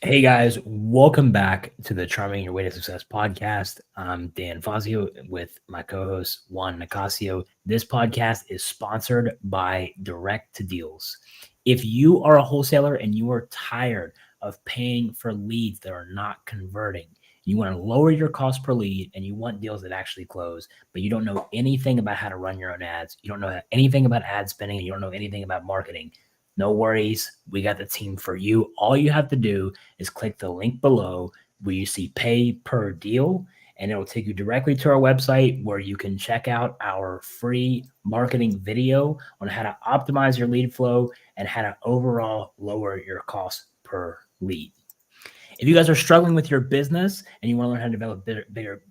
Hey guys, welcome back to the Charming Your Way to Success podcast. I'm Dan Fazio with my co-host Juan Nicasio. This podcast is sponsored by Direct to Deals. If you are a wholesaler and you are tired of paying for leads that are not converting, you want to lower your cost per lead and you want deals that actually close, but you don't know anything about how to run your own ads, you don't know anything about ad spending, and you don't know anything about marketing. No worries. We got the team for you. All you have to do is click the link below where you see pay per deal, and it will take you directly to our website where you can check out our free marketing video on how to optimize your lead flow and how to overall lower your cost per lead. If you guys are struggling with your business and you want to learn how to develop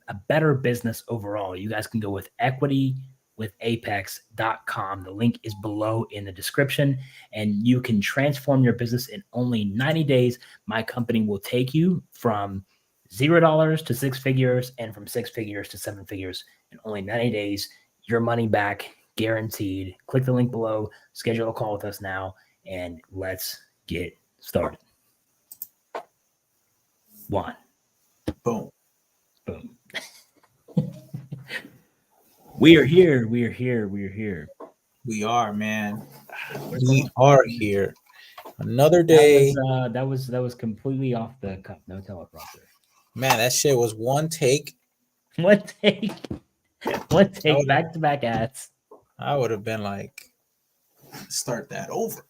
a better business overall, you guys can go with equity with apex.com. The link is below in the description, and you can transform your business in only 90 days. My company will take you from $0 to six figures and from six figures to seven figures in only 90 days. Your money back guaranteed. Click the link below, schedule a call with us now, and let's get started. One. Boom. Boom. We are here. We are here. We are here. We are, man. We are here. Another day. That was completely off the cuff. No teleprompter. Man, that shit was one take. One take. One take. Back to back ads. I would have been like, start that over.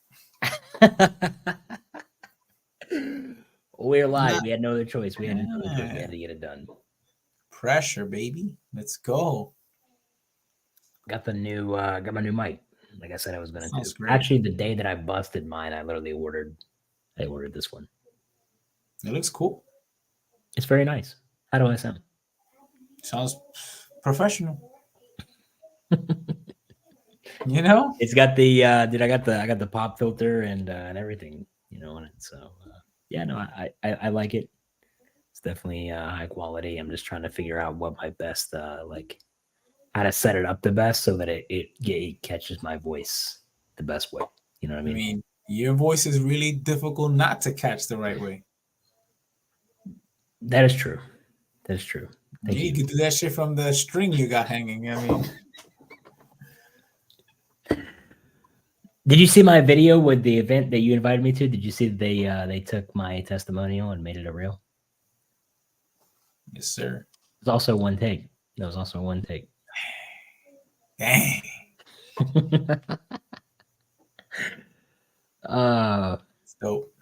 We're live. We had no other choice. We had to get it done. Pressure, baby. Let's go. Got my new mic. Like I said, I was gonna do. Great. Actually, the day that I busted mine, I literally ordered this one. It looks cool. It's very nice. How do I sound? Sounds professional. You know, it's got the I got the pop filter and everything, on it. So yeah, no, I like it. It's definitely high quality. I'm just trying to figure out what my best how to set it up the best so that it catches my voice the best way. You know what I mean? I mean, your voice is really difficult not to catch the right way. That is true. That is true. Thank you. You could do that shit from the string you got hanging. I mean, did you see my video with the event that you invited me to? Did you see that they took my testimonial and made it a reel? Yes, sir. It was also one take. That was also one take. Dang. It's dope.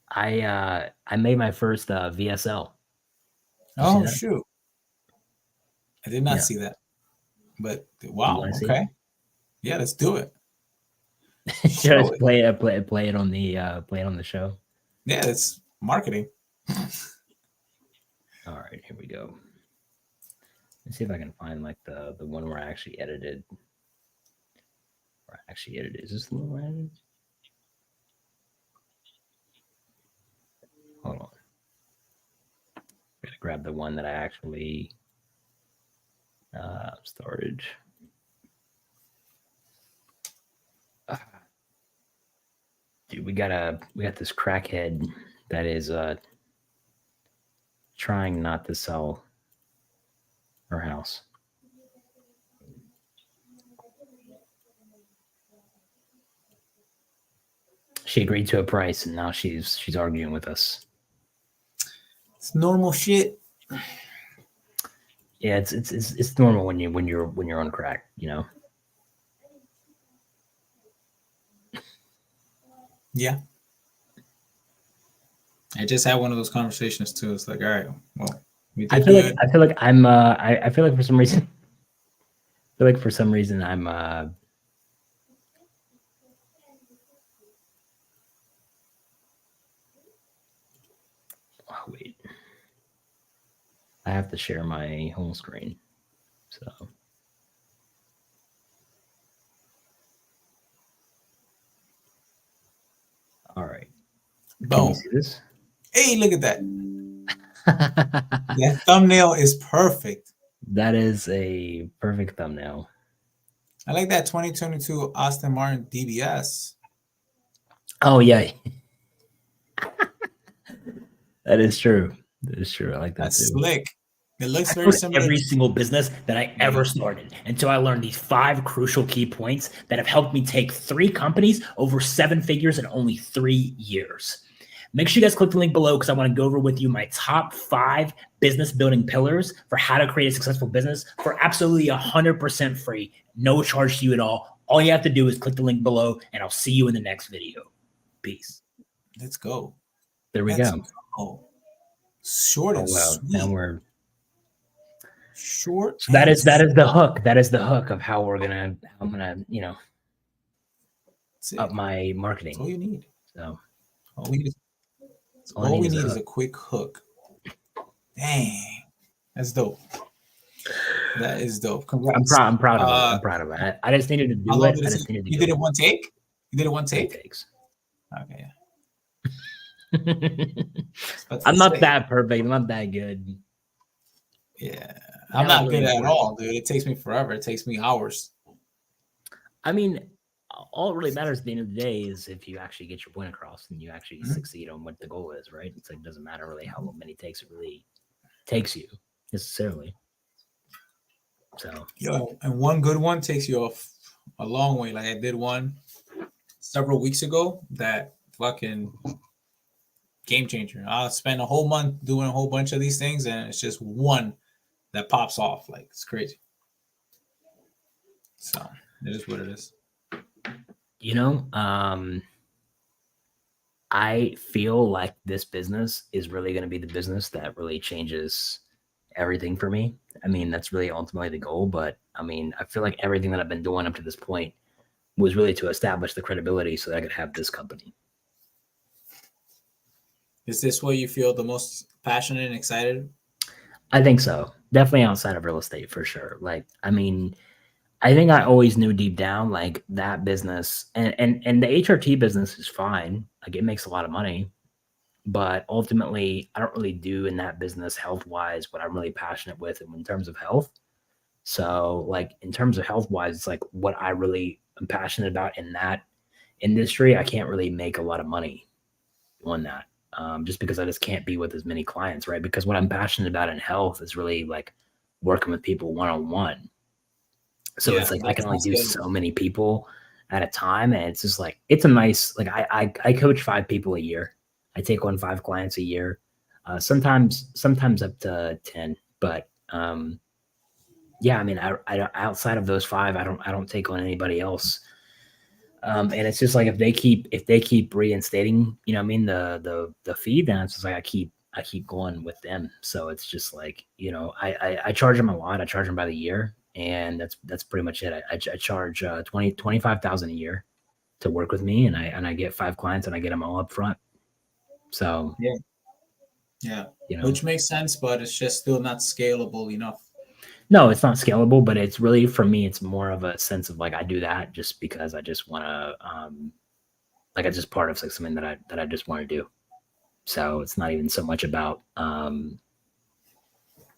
I made my first VSL. Oh shoot! I did not see that, but wow. Okay, yeah, let's do it. Just play it on the show. Yeah, it's marketing. All right, here we go. Let's see if I can find like the one where I actually edited. Is this the one where I edited? Hold on. I'm gonna grab the one that I actually started. Dude, we got this crackhead that is trying not to sell her house. She agreed to a price, and now she's arguing with us. It's normal shit. Yeah, it's normal when you're on crack, you know. Yeah. I just had one of those conversations too. It's like, all right, well, I feel like I'm I feel like for some reason I'm oh wait. I have to share my home screen. So all right. Boom. Can you see this? Hey, look at that. That thumbnail is perfect. That is a perfect thumbnail. I like that 2022 Aston Martin DBS. Oh yeah. That is true. That is true. I like that. That's too. Slick. It looks very similar. Every single business that I ever started until I learned these 5 crucial key points that have helped me take 3 companies over 7 figures in only 3 years. Make sure you guys click the link below because I want to go over with you my top 5 business building pillars for how to create a successful business for absolutely 100% free. No charge to you at all. All you have to do is click the link below, and I'll see you in the next video. Peace. Let's go. There we go. Short and sweet. Now we're short. So that is the hook. That is the hook of how I'm gonna, up my marketing. That's all you need. So all we need is a quick hook. Dang, that's dope. That is dope. Congrats. I'm proud of it. I'm proud of it. I just needed to do it. You did it one take? You did it one take? 2 takes. Okay. I'm not that perfect. I'm not that good. Yeah. I'm not good at all, dude. It takes me forever. It takes me hours. I mean, all it really matters at the end of the day is if you actually get your point across and you actually succeed on what the goal is, right? It's like, it doesn't matter really how many takes it really takes you necessarily. So, and one good one takes you off a long way. Like I did one several weeks ago that fucking game changer. I'll spend a whole month doing a whole bunch of these things, and it's just one that pops off. Like, it's crazy. So it is what it is. I feel like this business is really going to be the business that really changes everything for me. I mean, that's really ultimately the goal. But I mean, I feel like everything that I've been doing up to this point was really to establish the credibility so that I could have this company. Is this what you feel the most passionate and excited? I think so. Definitely outside of real estate for sure. Like, I mean, I think I always knew deep down, like that business and the HRT business is fine. Like it makes a lot of money, but ultimately I don't really do in that business health-wise what I'm really passionate with in terms of health. So like in terms of health-wise, it's like what I really am passionate about in that industry. I can't really make a lot of money on that. Just because I just can't be with as many clients, right? Because what I'm passionate about in health is really like working with people one-on-one. So it's like I can only do so many people at a time, and it's just like it's a nice like I coach 5 people a year. I take on 5 clients a year, sometimes up to 10. But yeah, I mean, I outside of those 5, I don't take on anybody else. And it's just like if they keep reinstating, the fee, then it's just like I keep going with them. So it's just like, I charge them a lot. I charge them by the year, and that's pretty much it. I charge 25,000 a year to work with me, and I get 5 clients, and I get them all up front. So yeah, which makes sense, but it's just still not scalable enough. No, it's not scalable, but it's really, for me, it's more of a sense of like, I do that just because I just want to, like it's just part of like something that I just want to do. So it's not even so much about,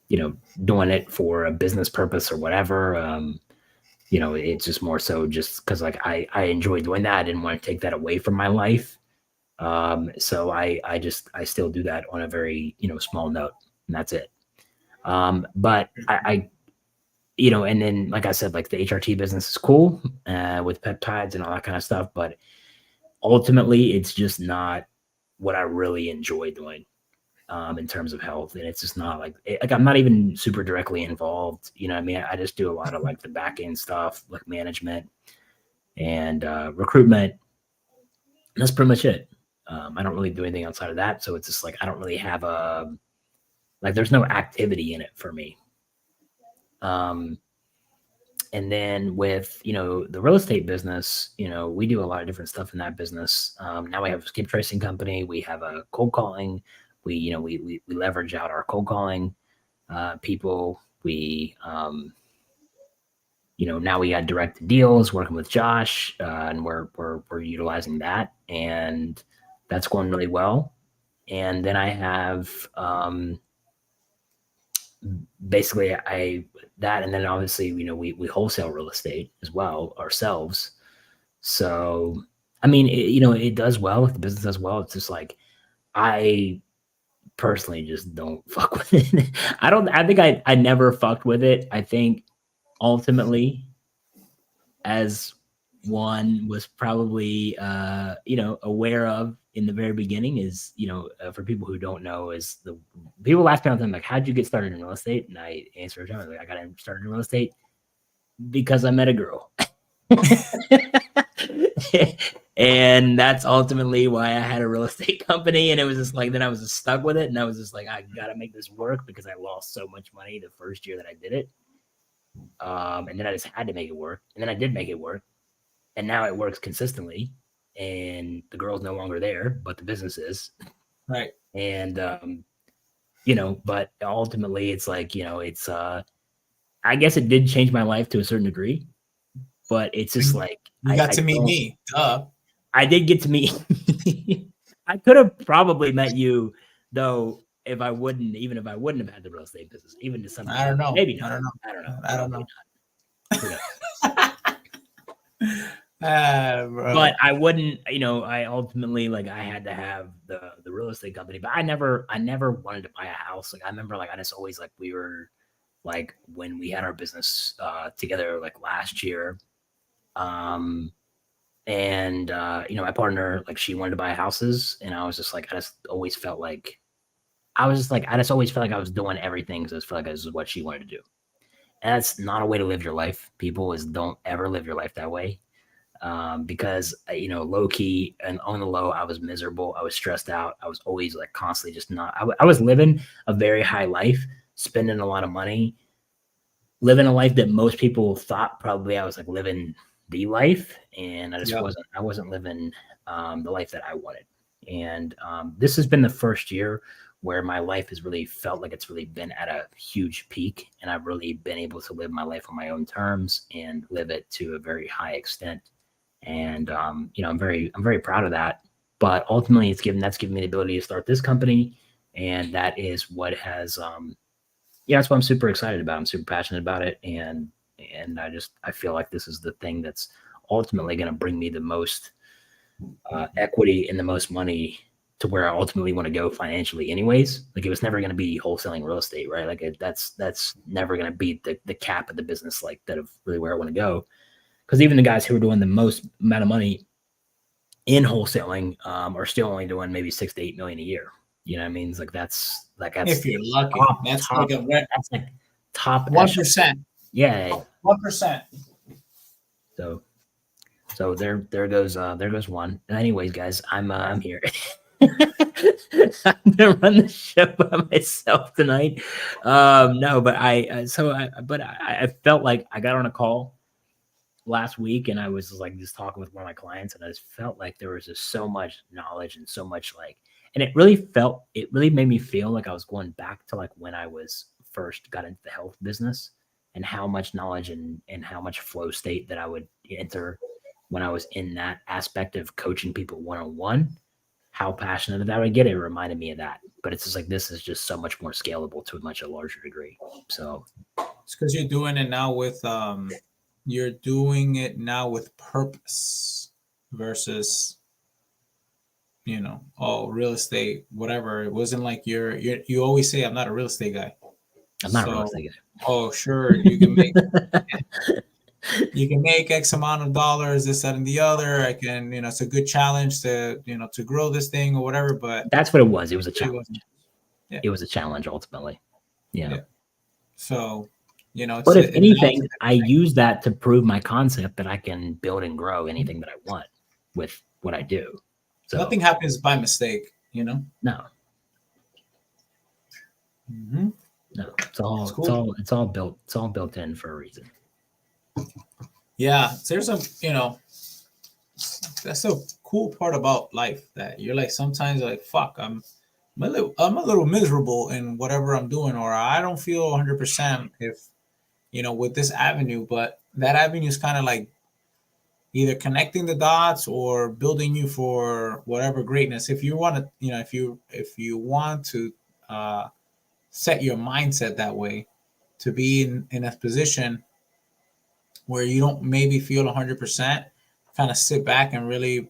doing it for a business purpose or whatever. It's just more so just because like I enjoy doing that. I didn't want to take that away from my life. So I still do that on a very, small note, and that's it. But I and then, like I said, like the HRT business is cool with peptides and all that kind of stuff. But ultimately, it's just not what I really enjoy doing in terms of health. And it's just not like I'm not even super directly involved. You know what I mean? I just do a lot of like the back end stuff, like management and recruitment. And that's pretty much it. I don't really do anything outside of that. So it's just like I don't really have there's no activity in it for me. And then with, the real estate business, we do a lot of different stuff in that business. Now we have a skip tracing company. We have a cold calling. We leverage out our cold calling people. We, now we got direct deals working with Josh, and we're utilizing that, and that's going really well. And then I have, basically that, and then obviously, we wholesale real estate as well ourselves. So, I mean, it does well. If the business does well, it's just like, I personally just don't fuck with it. I think I never fucked with it. I think ultimately, as Juan was probably aware of in the very beginning, is for people who don't know, is the people ask me all the time, like, how'd you get started in real estate? And I answer like, I got started in real estate because I met a girl. And that's ultimately why I had a real estate company. And it was just like, then I was just stuck with it. And I was just like, I gotta make this work because I lost so much money the first year that I did it. And then I just had to make it work. And then I did make it work. And now it works consistently. And the girl's no longer there, but the business is. Right. And but ultimately it's like, it's I guess it did change my life to a certain degree. But it's just like you got to meet me. Duh. I did get to meet. I could have probably met you though if I wouldn't have had the real estate business, even to some. I don't know. Maybe not. I don't know. I don't know. Bro. But I wouldn't. I ultimately I had to have the real estate company, but I never wanted to buy a house. Like I remember, I just always we were when we had our business together last year. And my partner, she wanted to buy houses, and I was just I just always felt like I was doing everything, so I just felt like this is what she wanted to do. And that's not a way to live your life. People don't ever live your life that way. Because low key and on the low, I was miserable. I was stressed out. I was always constantly just not. I was living a very high life, spending a lot of money, living a life that most people thought probably I was living the life, and I just wasn't living the life that I wanted. And this has been the first year where my life has really felt like it's really been at a huge peak, and I've really been able to live my life on my own terms and live it to a very high extent. And I'm very proud of that. But ultimately, that's given me the ability to start this company, and that is what has that's what I'm super excited about. I'm super passionate about it, and I feel like this is the thing that's ultimately going to bring me the most equity and the most money to where I ultimately want to go financially anyways. It was never going to be wholesaling real estate, right? That's never going to be the cap of the business, that of really where I want to go. Because even the guys who are doing the most amount of money in wholesaling are still only doing maybe 6 to 8 million a year. You know what I mean? It's that's if you're lucky, that's top, that's top 1%. Yeah, 1%. So there goes Juan. And anyways, guys, I'm here. I'm gonna run the show by myself tonight. No, but I felt like I got on a call last week, and I was just talking with one of my clients, and I just felt like there was just so much knowledge and so much and it really made me feel like I was going back to when I was first got into the health business, and how much knowledge and how much flow state that I would enter when I was in that aspect of coaching people one-on-one, how passionate that I would get. It reminded me of that. But it's just this is just so much more scalable to a much larger degree. So it's because you're doing it now with purpose versus real estate, whatever. It wasn't like you always say I'm not a real estate guy. I'm not a real estate guy. Oh, sure, you can make you can make X amount of dollars, this, that, and the other. I can, it's a good challenge to to grow this thing or whatever. But that's what it was. It was a challenge. Yeah. It was a challenge ultimately. Yeah. So, but if anything, I use that to prove my concept that I can build and grow anything that I want with what I do. So nothing happens by mistake, No. Mm-hmm. No, it's all built in for a reason. Yeah, there's that's a cool part about life, that you're sometimes fuck, I'm a little miserable in whatever I'm doing, or I don't feel 100% if with this avenue, but that avenue is kind of either connecting the dots or building you for whatever greatness. If you want to, if you want to set your mindset that way, to be in a position where you don't maybe feel 100%, kind of sit back and really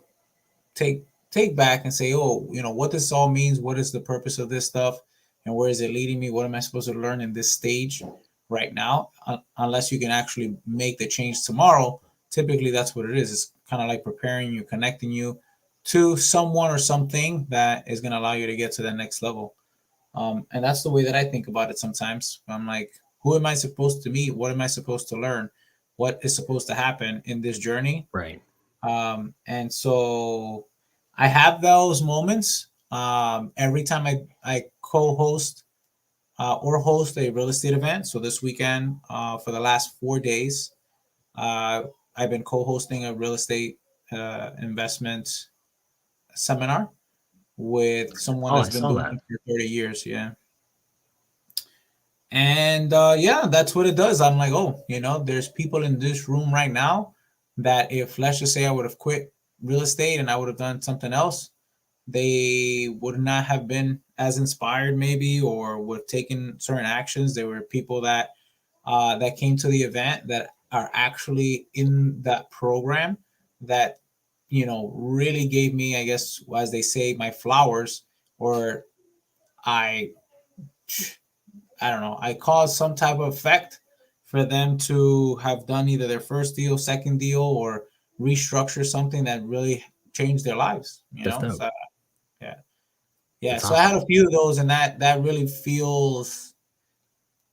take take back and say, oh, what this all means, what is the purpose of this stuff, and where is it leading me? What am I supposed to learn in this stage right now? Unless you can actually make the change tomorrow, typically that's what it is. It's kind of like preparing you, connecting you to someone or something that is going to allow you to get to the next level. And that's the way that I think about it sometimes. I'm like, who am I supposed to meet? What am I supposed to learn? What is supposed to happen in this journey? Right. And so I have those moments every time I co-host or host a real estate event. So this weekend, for the last 4 days, I've been co-hosting a real estate investment seminar with someone Oh, I that's been saw doing that. it for 30 years. Yeah. And yeah, that's what it does. I'm like, oh, there's people in this room right now that if, let's just say, I would have quit real estate and I would have done something else, they would not have been as inspired, maybe, or would have taken certain actions. There were people that came to the event that are actually in that program that really gave me, I guess, as they say, my flowers, or I I don't know, I caused some type of effect for them to have done either their first deal, second deal, or restructure something that really changed their lives. That's dope. So yeah, yeah. That's So I had awesome. a few of those, and that really feels.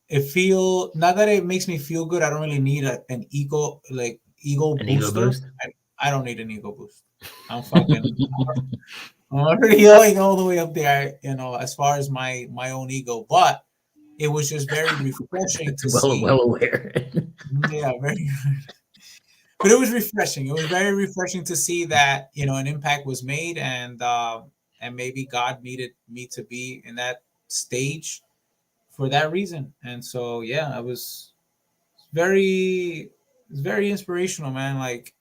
It feel not that it makes me feel good. I don't really need an ego An ego booster. boost. I don't need an ego boost. I'm fucking. I'm already going all the way up there. As far as my own ego, but it was just very refreshing It's to see. well aware. Yeah, very. But it was refreshing. It was very refreshing to see that an impact was made, and maybe God needed me to be in that stage for that reason. And so yeah, very it's very inspirational, man. Like,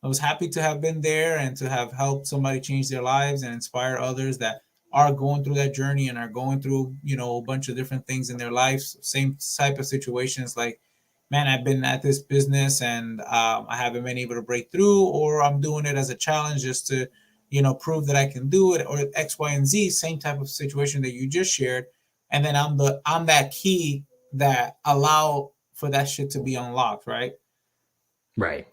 I was happy to have been there and to have helped somebody change their lives and inspire others that are going through that journey and are going through, a bunch of different things in their lives, same type of situations. Like, man, I've been at this business and I haven't been able to break through, or I'm doing it as a challenge just to, prove that I can do it, or X, Y, and Z, same type of situation that you just shared. And then I'm that key that allow for that shit to be unlocked, right? Right.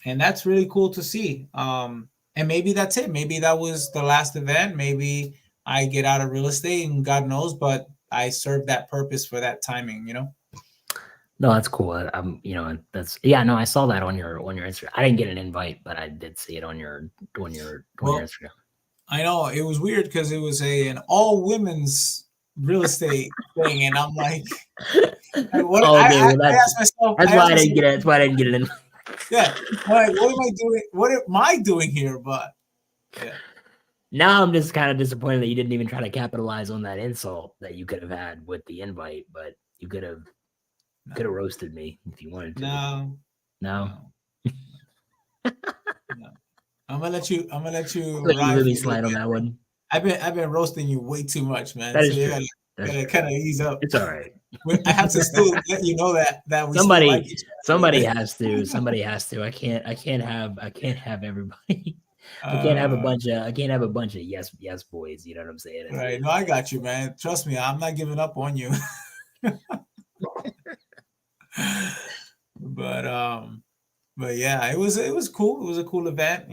And that's really cool to see. And maybe that's it. Maybe that was the last event. Maybe I get out of real estate, and God knows, but I served that purpose for that timing. No, that's cool. That's yeah. No, I saw that on your Instagram. I didn't get an invite, but I did see it on your Well, Instagram. I know it was weird because it was an all women's real estate thing, and I'm like, what? Oh, okay. Well, I asked myself, that's why I didn't get it. That's why I didn't get it in. yeah, I'm like, what am I doing? What am I doing here? But yeah. Now I'm just kind of disappointed that you didn't even try to capitalize on that insult that you could have had with the invite, but you could have No, roasted me if you wanted to. no, No, no, no. I'm gonna let you let you ride really for a little slide on bit. that one. I've been roasting you way too much, man. That So is you true. gotta, That's true. kind of ease up. It's all right. I have to still let you know that we still like somebody each somebody other. has to. Somebody has to. I can't have everybody. uh, I can't have a bunch of yes boys. You know what I'm saying? right. No, I got you, man. Trust me, I'm not giving up on you. but um, but yeah, it was cool. It was a cool event.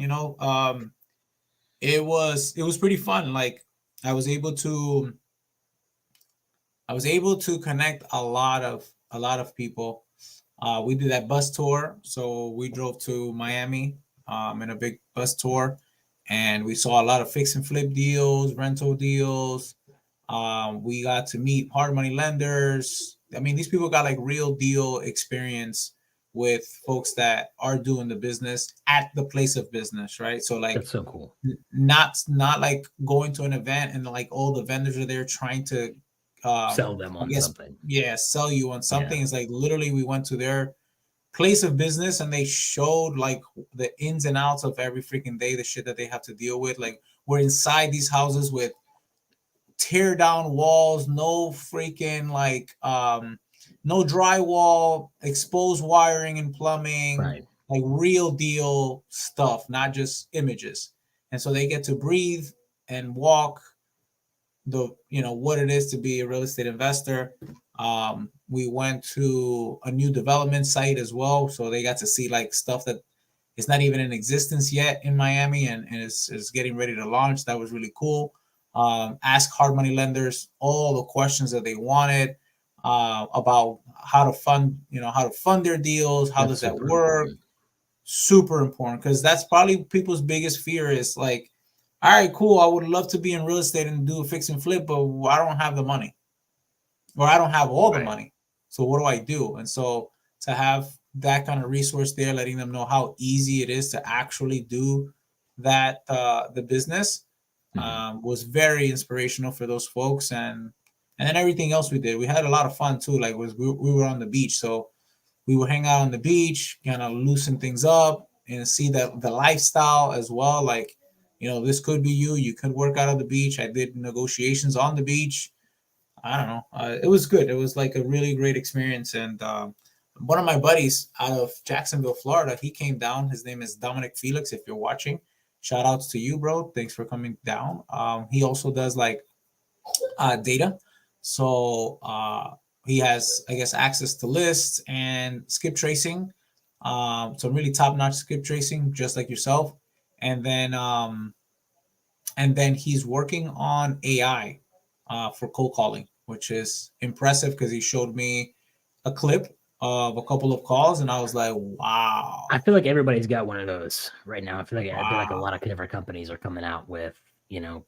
It was pretty fun. Like, I was able to I was able to connect a lot of people. We did that bus tour, so we drove to Miami in a big bus tour, and we saw a lot of fix and flip deals, rental deals. We got to meet hard money lenders. I mean, these people got like real deal experience with folks that are doing the business at the place of business, right? So like, That's so cool. not like going to an event and like all the vendors are there trying to Sell them I on guess, something. yeah, sell you on Yeah. something. It's like literally we went to their place of business and they showed like the ins and outs of every freaking day, the shit that they have to deal with. Like, we're inside these houses with tear down walls, no freaking like no drywall, exposed wiring and plumbing, Right. like real deal stuff, not just images. and so they get to breathe and walk what it is to be a real estate investor. We went to a new development site as well, so they got to see like stuff that is not even in existence yet in Miami, and is getting ready to launch. That was really cool. Ask hard money lenders all the questions that they wanted about how to fund their deals. How does that work? Important. Super important, because that's probably people's biggest fear is like, all right, cool, I would love to be in real estate and do a fix and flip, but I don't have the money, or I don't have all the money. So what do I do? And so to have that kind of resource there, letting them know how easy it is to actually do that, the business, was very inspirational for those folks. And then everything else we did, we had a lot of fun too. Like we were on the beach, so we would hang out on the beach, kind of loosen things up and see that the lifestyle as well. Like, this could be you. You could work out of the beach. I did negotiations on the beach. I don't know. It was good. It was like a really great experience. And one of my buddies out of Jacksonville, Florida, he came down. His name is Dominic Felix. If you're watching, shout outs to you, bro. Thanks for coming down. He also does like data. So he has, I guess, access to lists and skip tracing. Some really top-notch skip tracing, just like yourself. And then he's working on AI for cold calling, which is impressive because he showed me a clip of a couple of calls, and I was like, wow. I feel like everybody's got one of those right now. I feel like a Wow. lot of different companies are coming out with,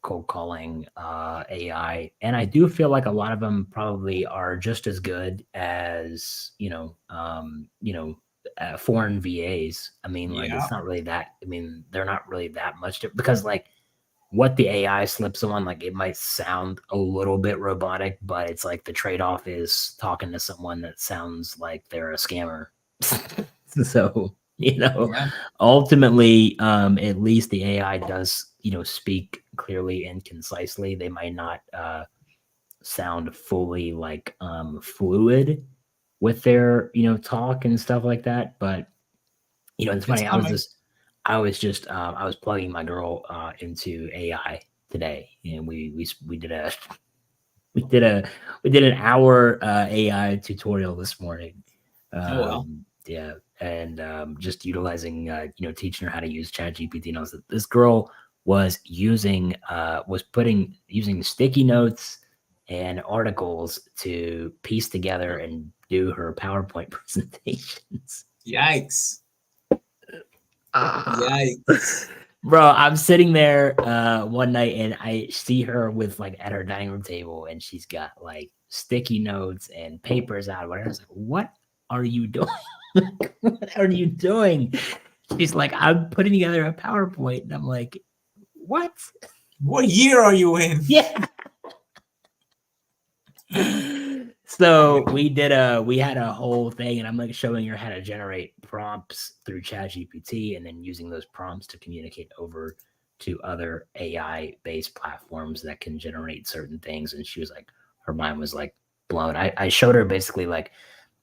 cold calling AI, and I do feel like a lot of them probably are just as good as foreign VAs. I mean, like Yeah. it's not really that. I mean, they're not really that much because like what the AI slips on, like it might sound a little bit robotic, but it's like the trade off is talking to someone that sounds like they're a scammer. So, Yeah. ultimately, at least the AI does, speak clearly and concisely. They might not sound fully like fluid with their, talk and stuff like that. But, it's It's funny. coming. I was plugging my girl into AI today, and we did a we did a we did an hour AI tutorial this morning. Oh, well. Yeah, and just utilizing teaching her how to use Chat GPT. And I was this girl was using sticky notes and articles to piece together and do her PowerPoint presentations. Yikes. Ah. Yikes. Bro, I'm sitting there one night and I see her with like at her dining room table and she's got like sticky notes and papers out. Whatever. I was like, what are you doing? What are you doing? She's like, I'm putting together a PowerPoint. And I'm like, what? What year are you in? Yeah. So we had a whole thing, and I'm like showing her how to generate prompts through ChatGPT, and then using those prompts to communicate over to other AI based platforms that can generate certain things. And she was like, her mind was like blown. I showed her basically like,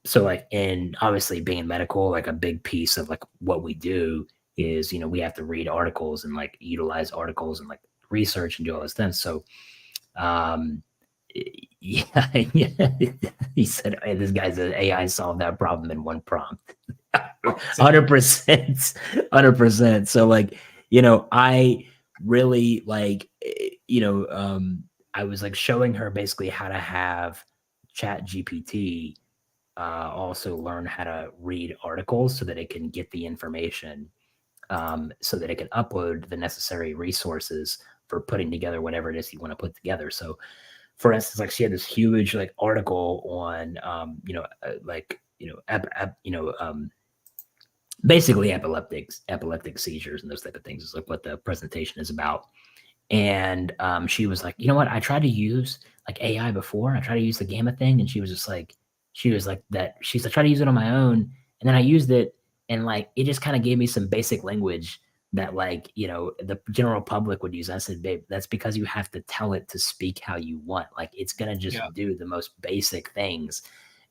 so like in obviously being in medical, like a big piece of like what we do is, we have to read articles and like utilize articles and like research and do all this things. So um yeah, yeah. He said, "Hey, this guy's an AI solved that problem in one prompt." 100%, 100%. So like, I really like, I was like showing her basically how to have Chat GPT also learn how to read articles so that it can get the information, so that it can upload the necessary resources for putting together whatever it is you want to put together. So for instance, like she had this huge like article on, basically epileptic seizures and those type of things is like what the presentation is about. And she was like, you know what? I tried to use like AI before. I tried to use the gamma thing, and she was like that. She's like, I tried to use it on my own, and then I used it, and like it just kind of gave me some basic language that like the general public would use. I said, babe, that's because you have to tell it to speak how you want. Like it's gonna Yeah. just do the most basic things.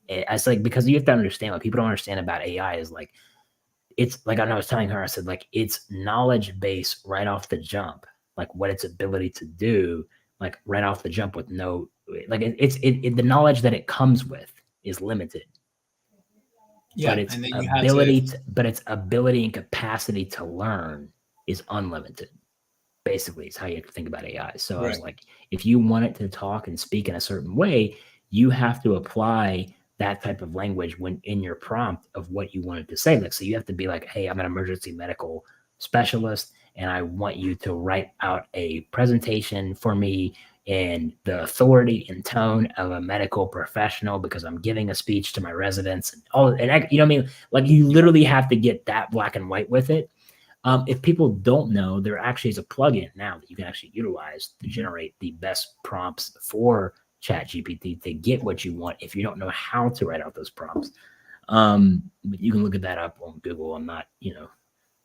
It's like because you have to understand what people don't understand about AI is like it's like I was telling her, I said, like, it's knowledge base right off the jump, like what its ability to do, like right off the jump with no, like the knowledge that it comes with is limited. Yeah, But its and then you have ability but its ability and capacity to learn is unlimited. Basically, it's how you have to think about AI. So I was like, if you want it to talk and speak in a certain way, you have to apply that type of language when in your prompt of what you want it to say. Like, so you have to be like, hey, I'm an emergency medical specialist, and I want you to write out a presentation for me in the authority and tone of a medical professional because I'm giving a speech to my residents and all. And you know what I mean? Like, you literally have to get that black and white with it. If people don't know, there actually is a plugin now that you can actually utilize to generate the best prompts for ChatGPT to get what you want. If you don't know how to write out those prompts, but you can look at that up on Google. I'm not,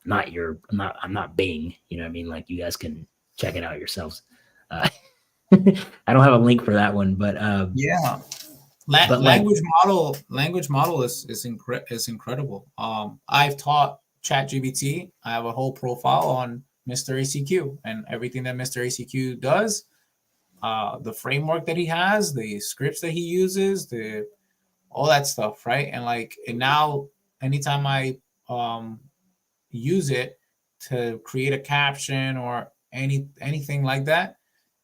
I'm not Bing. You know what I mean? Like, you guys can check it out yourselves. I don't have a link for that one, but yeah. but language model is incredible. I've taught ChatGPT. I have a whole profile on Mr. ACQ and everything that Mr. ACQ does, the framework that he has, the scripts that he uses, all that stuff, right? And now anytime I use it to create a caption or anything like that,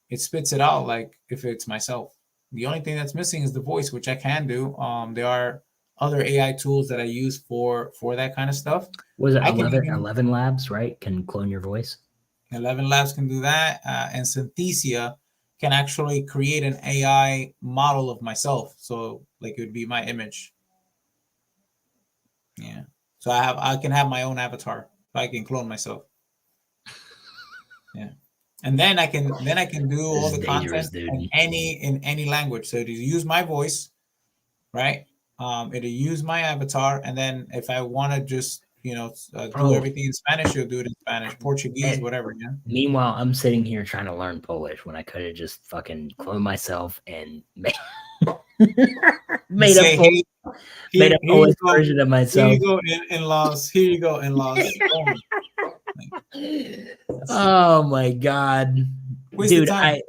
it spits it out like if it's myself. The only thing that's missing is the voice, which I can do. There are other AI tools that I use for that kind of stuff. Was it 11 Labs, right? Can clone your voice. 11 Labs can do that, and Synthesia can actually create an AI model of myself. So like it would be my image. Yeah. So I can have my own avatar. So I can clone myself. Yeah. And then I can do all the content in any language. So to use my voice, right? It'll use my avatar, and then if I want to just do everything in Spanish, you'll do it in Spanish, Portuguese, whatever. Yeah. Meanwhile, I'm sitting here trying to learn Polish when I could have just fucking cloned myself and made a Polish version of myself. Here you go, in-laws. Here you go, in-laws. Oh my god, dude! I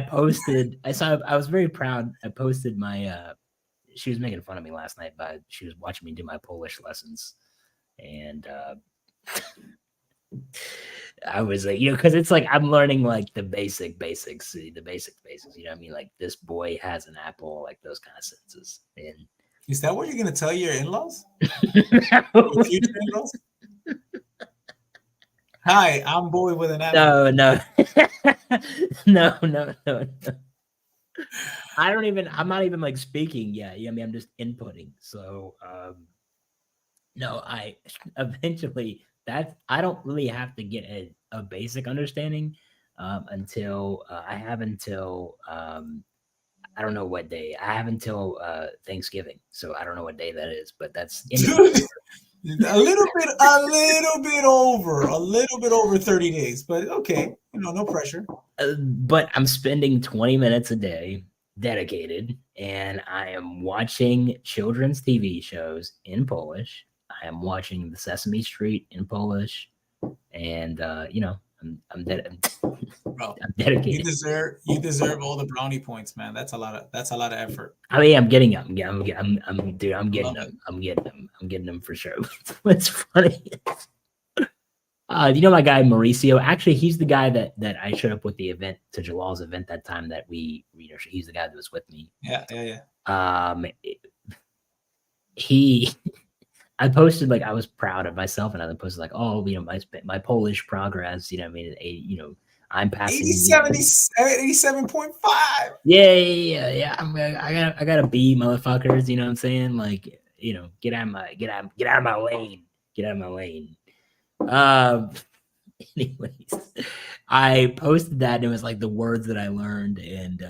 posted. I was very proud. I posted my. She was making fun of me last night, but she was watching me do my Polish lessons, and I was like, because it's like I'm learning like the basics. You know what I mean? Like, this boy has an apple, like those kind of sentences. And is that what you're gonna tell your in-laws? Your future in-laws? Hi, I'm boy with an apple. No. No. I'm not even like speaking yet. I mean, I'm just inputting. So, no, I eventually I don't really have to get a basic understanding until I don't know what day. I have until Thanksgiving. So I don't know what day that is, but that's a little bit over 30 days, but okay, no pressure. But I'm spending 20 minutes a day dedicated, and I am watching children's TV shows in Polish. I am watching the Sesame Street in Polish, and I'm dedicated. You deserve all the brownie points, man. That's a lot of effort. I mean, I'm getting them. Yeah, I'm getting them. I'm getting them for sure. What's funny? My guy Mauricio? Actually, he's the guy that I showed up with the event to Jalal's event that time that he's the guy that was with me. Yeah. I posted, like, I was proud of myself, and I posted like, oh, my Polish progress. You know what I mean? I'm passing 87.5. Yeah. I got a B, motherfuckers. You know what I'm saying? Like, get out of my lane. Get out of my lane. Anyways, I posted that, and it was like the words that I learned, and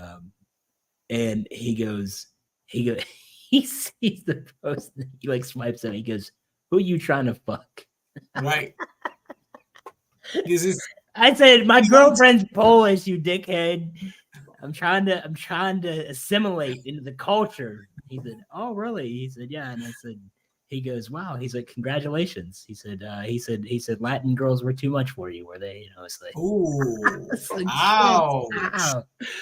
he sees the post, and he like swipes it, and he goes, "Who you trying to fuck?" Right. I said, "My girlfriend's Polish, you dickhead. I'm trying to assimilate into the culture." He said, "Oh, really?" He said, "Yeah." And I said, he goes, wow. He's like, congratulations. He said, Latin girls were too much for you, were they? It's like, Ooh, it's like, ouch,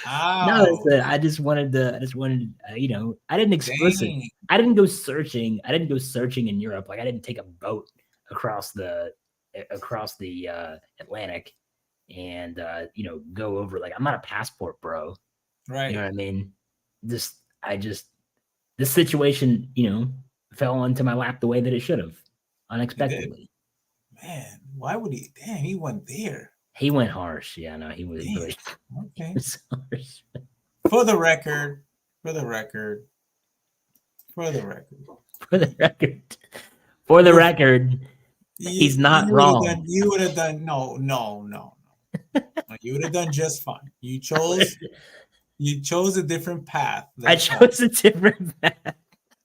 ow. No, ouch, I just wanted, I didn't dang. I didn't go searching. I didn't go searching in Europe. Like I didn't take a boat across the Atlantic and go over. Like I'm not a passport bro. Right. You know what I mean? This situation, fell onto my lap the way that it should have, He did. unexpectedly. Man, why would he? Damn, he went there. He went harsh. Yeah, no, he was Damn. really Okay. was harsh. For the record, for the record, for the record, For the record, for the You're- record, he's not wrong. You would have done no. You would have done just fine. You chose a different path. I chose a different path.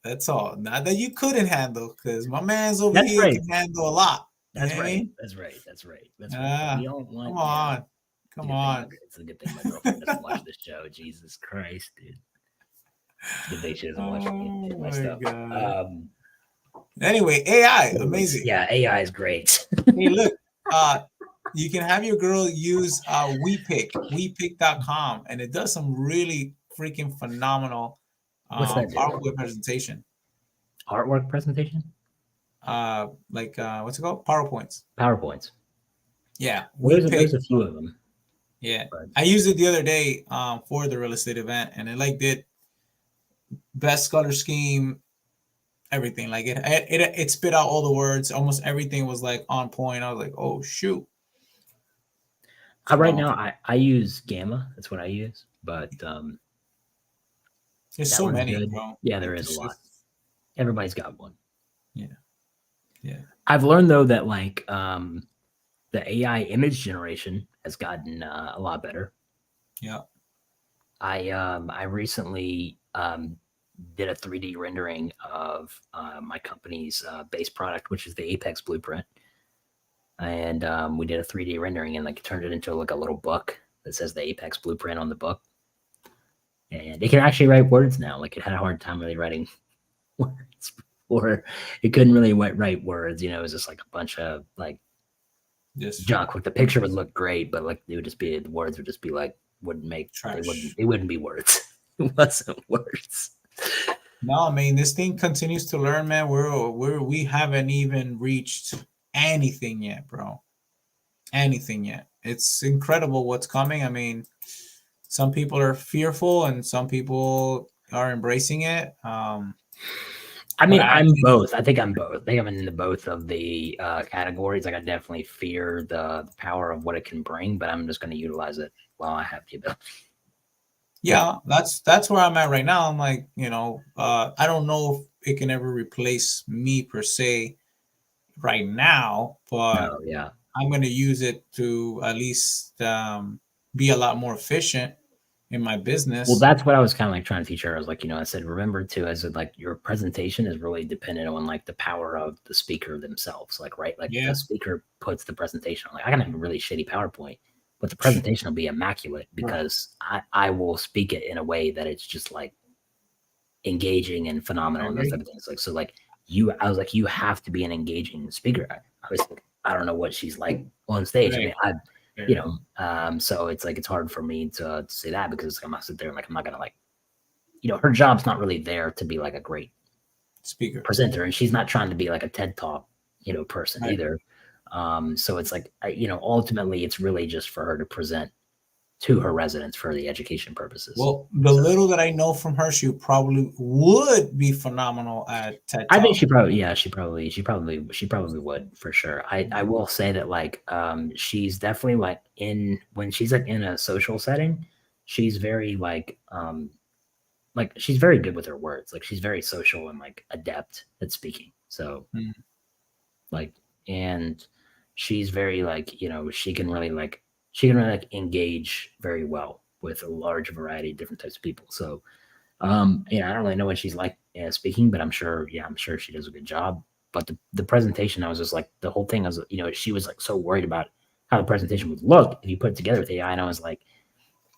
That's all. Not that you couldn't handle, because my man's over That's here right. can handle a lot. That's you know what I right. mean? That's right. That's right. That's Ah, right. We don't want, Come on. Come on. It's a good thing my girlfriend doesn't watch this show. Jesus Christ, dude. It's a good thing she doesn't watch Oh my my stuff. God. Anyway, AI, amazing. Yeah, AI is great. Hey, look, you can have your girl use wepick.com, and it does some really freaking phenomenal What's that do? PowerPoint presentation. Artwork presentation? What's it called? PowerPoints. PowerPoints. Yeah. There's a few of them. Yeah. But I used it the other day for the real estate event, and it did best color scheme, everything. Like it spit out all the words. Almost everything was like on point. I was like, oh shoot. Right now I use Gamma. That's what I use. But there's so many, bro. Yeah, there is a lot. Everybody's got one. Yeah. Yeah. I've learned though that like the AI image generation has gotten a lot better. Yeah. I recently did a 3D rendering of my company's base product, which is the Apex Blueprint. And we did a 3D rendering and like turned it into like a little book that says the Apex Blueprint on the book. And it can actually write words now. Like it had a hard time really writing words before. It couldn't really write words. It was just like a bunch of like junk. Like the picture would look great, but like the words would just be like wouldn't make trash. It wouldn't be words. It wasn't words. No, I mean this thing continues to learn, man. We haven't even reached anything yet, bro. Anything yet. It's incredible what's coming. I mean, some people are fearful and some people are embracing it. I mean, I'm both. I think I'm both. I think I'm in both of the categories. Like I definitely fear the power of what it can bring, but I'm just going to utilize it while I have the ability. Yeah, that's where I'm at right now. I'm like, I don't know if it can ever replace me per se right now, but yeah, I'm going to use it to at least be a lot more efficient in my business. Well, that's what I was kind of like trying to teach her. I was like, I said, remember too, I said, like your presentation is really dependent on like the power of the speaker themselves. Like, right. Like the speaker puts the presentation on. Like I can have a really shitty PowerPoint, but the presentation will be immaculate because I will speak it in a way that it's just like engaging and phenomenal and those type of things. Like, so like I was like, you have to be an engaging speaker. I don't know what she's like on stage. Right. I mean, so it's like, it's hard for me to say that because I'm not sit there and like, I'm not going to like, her job's not really there to be like a great speaker presenter. And she's not trying to be like a TED Talk, person either. So it's like, ultimately it's really just for her to present to her residents for the education purposes. Well, the little that I know from her, she probably would be phenomenal at TED Talk. I think she probably would for sure. I will say that like she's definitely like when she's like in a social setting, she's very like she's very good with her words. Like she's very social and like adept at speaking. So and she's very like, she can really engage very well with a large variety of different types of people. So, I don't really know what she's like speaking, but I'm sure she does a good job. But the presentation, I was just like, the whole thing was, she was like so worried about how the presentation would look if you put it together with AI. And I was like,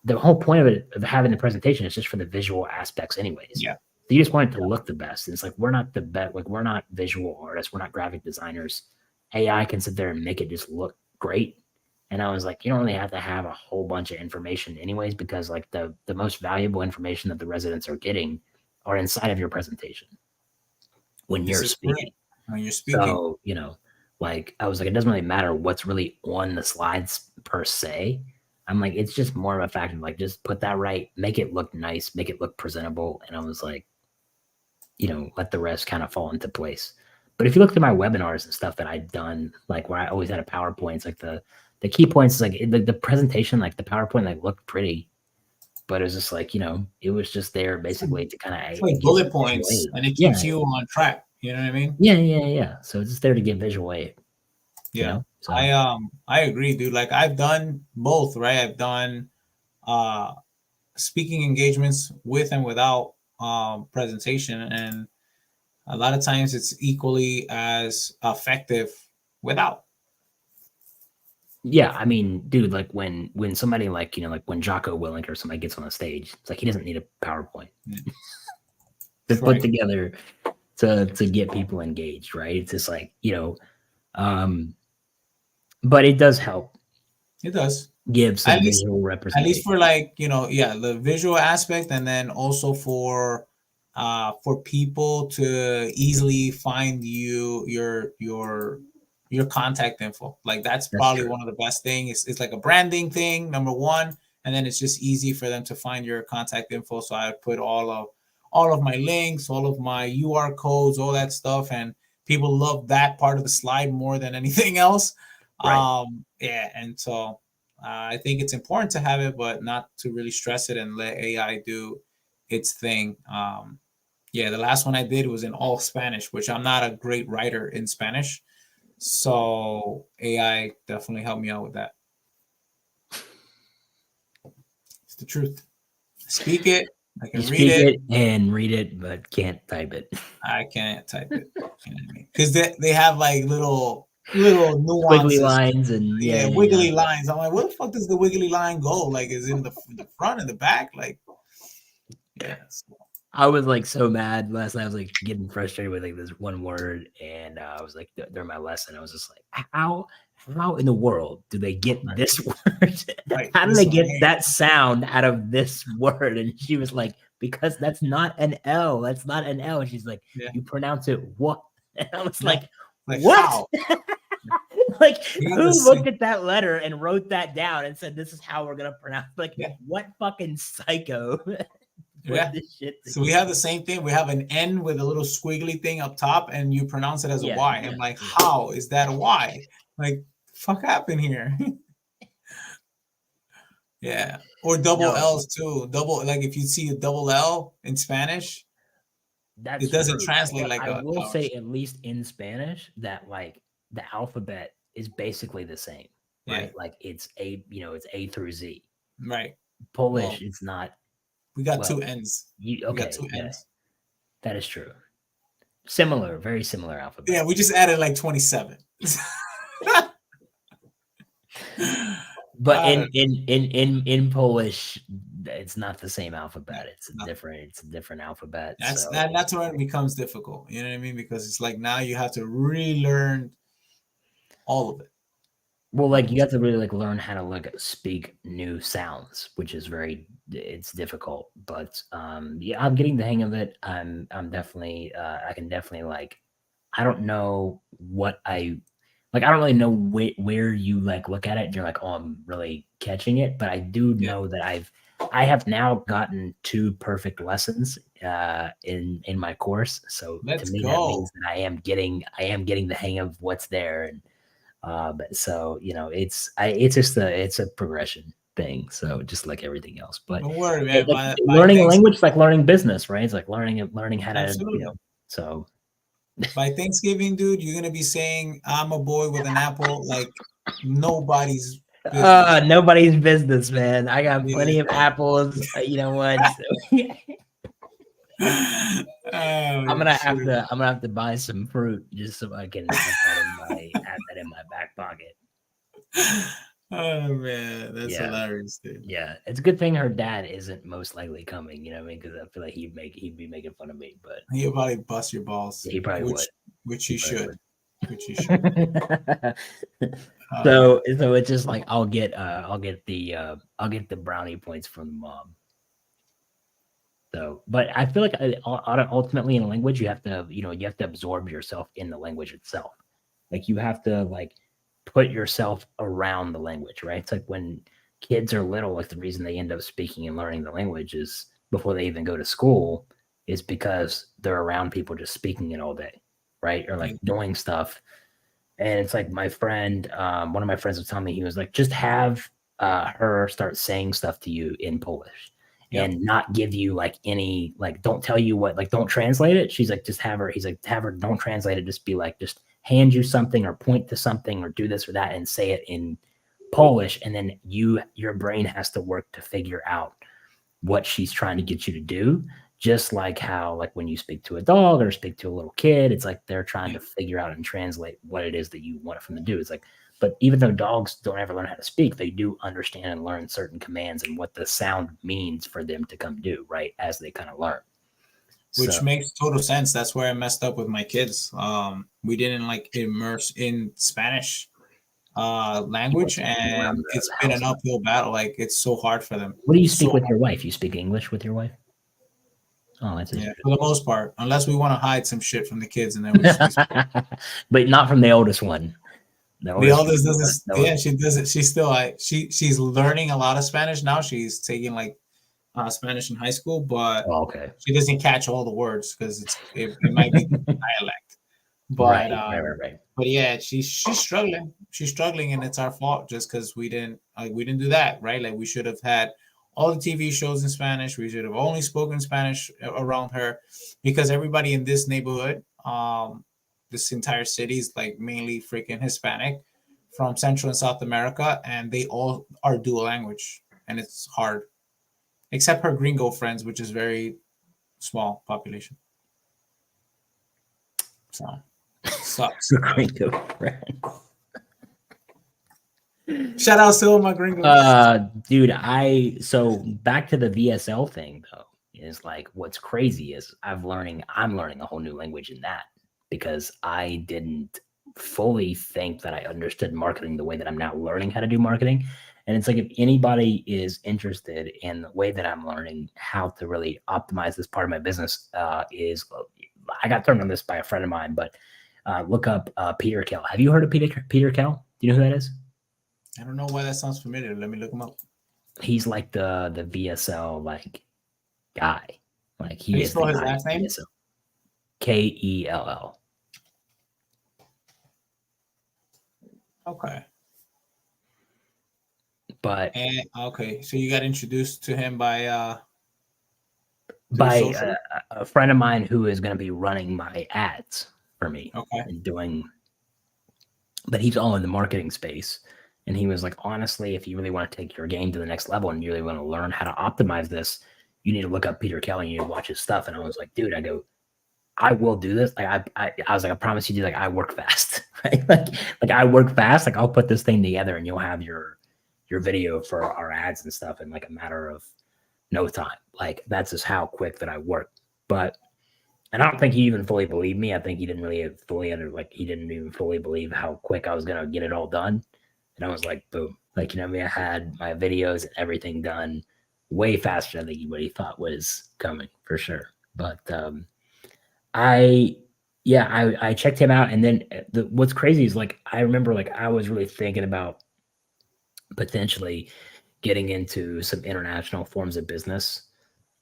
the whole point of having the presentation is just for the visual aspects anyways. Yeah. So you just want it to look the best. And it's like, we're not the best, like we're not visual artists, we're not graphic designers. AI can sit there and make it just look great. And I was like, you don't really have to have a whole bunch of information anyways, because like the most valuable information that the residents are getting are inside of your presentation when This you're is speaking. correct. When you're speaking. So, like I was like, it doesn't really matter what's really on the slides per se. I'm like, it's just more of a fact of like, just put that right, make it look nice, make it look presentable. And I was like, let the rest kind of fall into place. But if you look through my webinars and stuff that I've done, like where I always had a PowerPoint, it's like the key points is like the presentation, like the PowerPoint, like looked pretty, but it was just like, it was just there basically to kind It's of like give bullet visual points, aid. and it Yeah, keeps you on track. You know what I mean? yeah. So it's just there to give visual aid. Yeah. So I agree, dude. Like I've done both, right? I've done uh speaking engagements with and without presentation, and a lot of times it's equally as effective without. yeah, I mean, dude, like when somebody like like when Jocko Willink or somebody gets on the stage, it's like he doesn't need a PowerPoint to put Right. together to get people engaged, right? It's just like um, but it does help It does. give At some least visual at least representation. for like, yeah, the visual aspect, and then also for people to easily find your contact info. Like that's That's probably true. one of the best things. It's like a branding thing, number one, and then it's just easy for them to find your contact info. So I put all of my links, all of my UR codes, all that stuff, and people love that part of the slide more than anything else. Right. Yeah, and so I think it's important to have it, but not to really stress it and let AI do its thing. Yeah, the last one I did was in all Spanish, which I'm not a great writer in Spanish. So AI definitely helped me out with that. It's the truth. Speak it. I You can read speak it. it and read it, but can't type it. I can't type it. You know what I mean? Because they have like little Squiggly nuances. lines and Yeah, yeah. wiggly lines. I'm like, where the fuck does the wiggly line go? Like, is it in the front and the back? Like, yeah. I was like so mad last night. I was like getting frustrated with like this one word, and I was like during my lesson, I was just like, how in the world do they get Right. this word? Right. How do This they one, get right? that sound out of this word? And she was like, because that's not an L. That's not an L. And she's like, Yeah. you pronounce it what? And I was Yeah. like, Like what? how? Like We have who the looked same. at that letter and wrote that down and said this is how we're gonna pronounce? Like Yeah. what fucking psycho put Yeah. this shit So we together? have the same thing. We have an N with a little squiggly thing up top, and you pronounce it as a Y. I'm like, Yeah. how is that a Y? Like, fuck happened here? Yeah. Or double No, L's too. Double, like if you see a double L in Spanish, it that's doesn't true. translate But like I a will say, at least in Spanish, that like the alphabet is basically the same, yeah. right? Like it's it's A through Z. Right. Polish, Well, it's not. we got Well, two N's. you We got okay? two Yeah, N's. that is true. Similar, very similar Yeah, alphabet. we just added like 27. But I don't in Polish, it's not the same know. alphabet. It's a No. different alphabet. That's So that, that's where it becomes difficult. You know what I mean? Because it's like now you have to relearn all of it. well, like Um, you have to really like learn how to like speak new sounds, which is it's difficult. But yeah, I'm getting the hang of it. I'm definitely I can definitely like I don't know what I don't really know where you like look at it and you're like, oh, I'm really catching it. But I do yeah, know that I have now gotten 2 perfect lessons in my course. So to let's me that go. means that I am getting the hang of what's there. And so it's a progression thing. So just like everything else, but Don't worry, man. like By learning a thanks, language is like learning business, right? It's like learning how to absolutely. so By Thanksgiving, dude, you're gonna be saying "I'm a boy with an apple" like nobody's business. nobody's business, man. I got Yeah. plenty of apples. You know what? So, Oh shit. I'm gonna have to buy some fruit just so I can have that in my back pocket. Oh man, that's Yeah. hilarious, dude. Yeah, it's a good thing her dad isn't most likely coming. You know what I mean? Because I feel like he'd be making fun of me, but He'll probably bust your balls, yeah, he probably would. which He he probably should, would. which he should. So it's just like I'll get the brownie points from the mom. So, but I feel like ultimately in a language you have to you have to absorb yourself in the language itself. Like you have to like put yourself around the language, right? It's like when kids are little, like the reason they end up speaking and learning the language is before they even go to school is because they're around people just speaking it all day, right? Or like doing stuff. And it's like my friend, one of my friends was telling me, he was like, just have her start saying stuff to you in Polish Yep. and not give you like any, like, don't tell you what, like, don't translate it. She's like, just have her, he's like, have her, don't translate it. Just be like, just hand you something or point to something or do this or that and say it in Polish. And then your brain has to work to figure out what she's trying to get you to do. Just like how, like when you speak to a dog or speak to a little kid, it's like they're trying to figure out and translate what it is that you want from them to do. It's like, but even though dogs don't ever learn how to speak, they do understand and learn certain commands and what the sound means for them to come do, right? As they kind of learn. Which So makes total sense. That's where I messed up with my kids. We didn't like immerse in Spanish language, around and the it's been house. an uphill battle. Like it's so hard for them. What do you speak So with your wife? You speak English with your wife? Oh, that's yeah, interesting. for the most part, unless we want to hide some shit from the kids, and then we speak. But not from the oldest one. The The oldest oldest one. doesn't. Yeah, she does it. She's still like she's learning a lot of Spanish now. She's taking like Spanish in high school, but Oh, okay. she doesn't catch all the words because it might be dialect. But Right. but yeah, she's struggling. She's struggling, and it's our fault just because we didn't do that right. Like we should have had all the TV shows in Spanish. We should have only spoken Spanish around her, because everybody in this neighborhood, this entire city is like mainly freaking Hispanic from Central and South America, and they all are dual language, and it's hard. Except her gringo friends, which is very small population. So sucks. Gringo friend. Shout out to all my gringos. Dude, so back to the VSL thing though, is like what's crazy is I'm learning a whole new language in that because I didn't fully think that I understood marketing the way that I'm now learning how to do marketing. And it's like if anybody is interested in the way that I'm learning how to really optimize this part of my business, is I got turned on this by a friend of mine, but look up Peter Kell. Have you heard of Peter Kell? Do you know who that is? I don't know why that sounds familiar. Let me look him up. He's like the VSL like guy. Like Can he you is the spell his guy last name? VSL. Kell. Okay. But And okay, so you got introduced to him by through by social. a friend of mine who is going to be running my ads for me Okay. and doing, but he's all in the marketing space. And he was like, honestly, if you really want to take your game to the next level and you really want to learn how to optimize this, you need to look up Peter Kelly and you need to watch his stuff. And I was like, dude, I will do this. Like I was like, I promise you, dude, like I work fast. Right? Like I work fast. Like I'll put this thing together and you'll have your video for our ads and stuff in like a matter of no time. Like that's just how quick that I work. But and I don't think he even fully believed me. I think he didn't really fully he didn't even fully believe how quick I was gonna get it all done. And I was like, boom. Like, you know what I mean? I had my videos and everything done way faster than what he thought was coming for sure. But I I checked him out and then what's crazy is like I remember like I was really thinking about potentially getting into some international forms of business.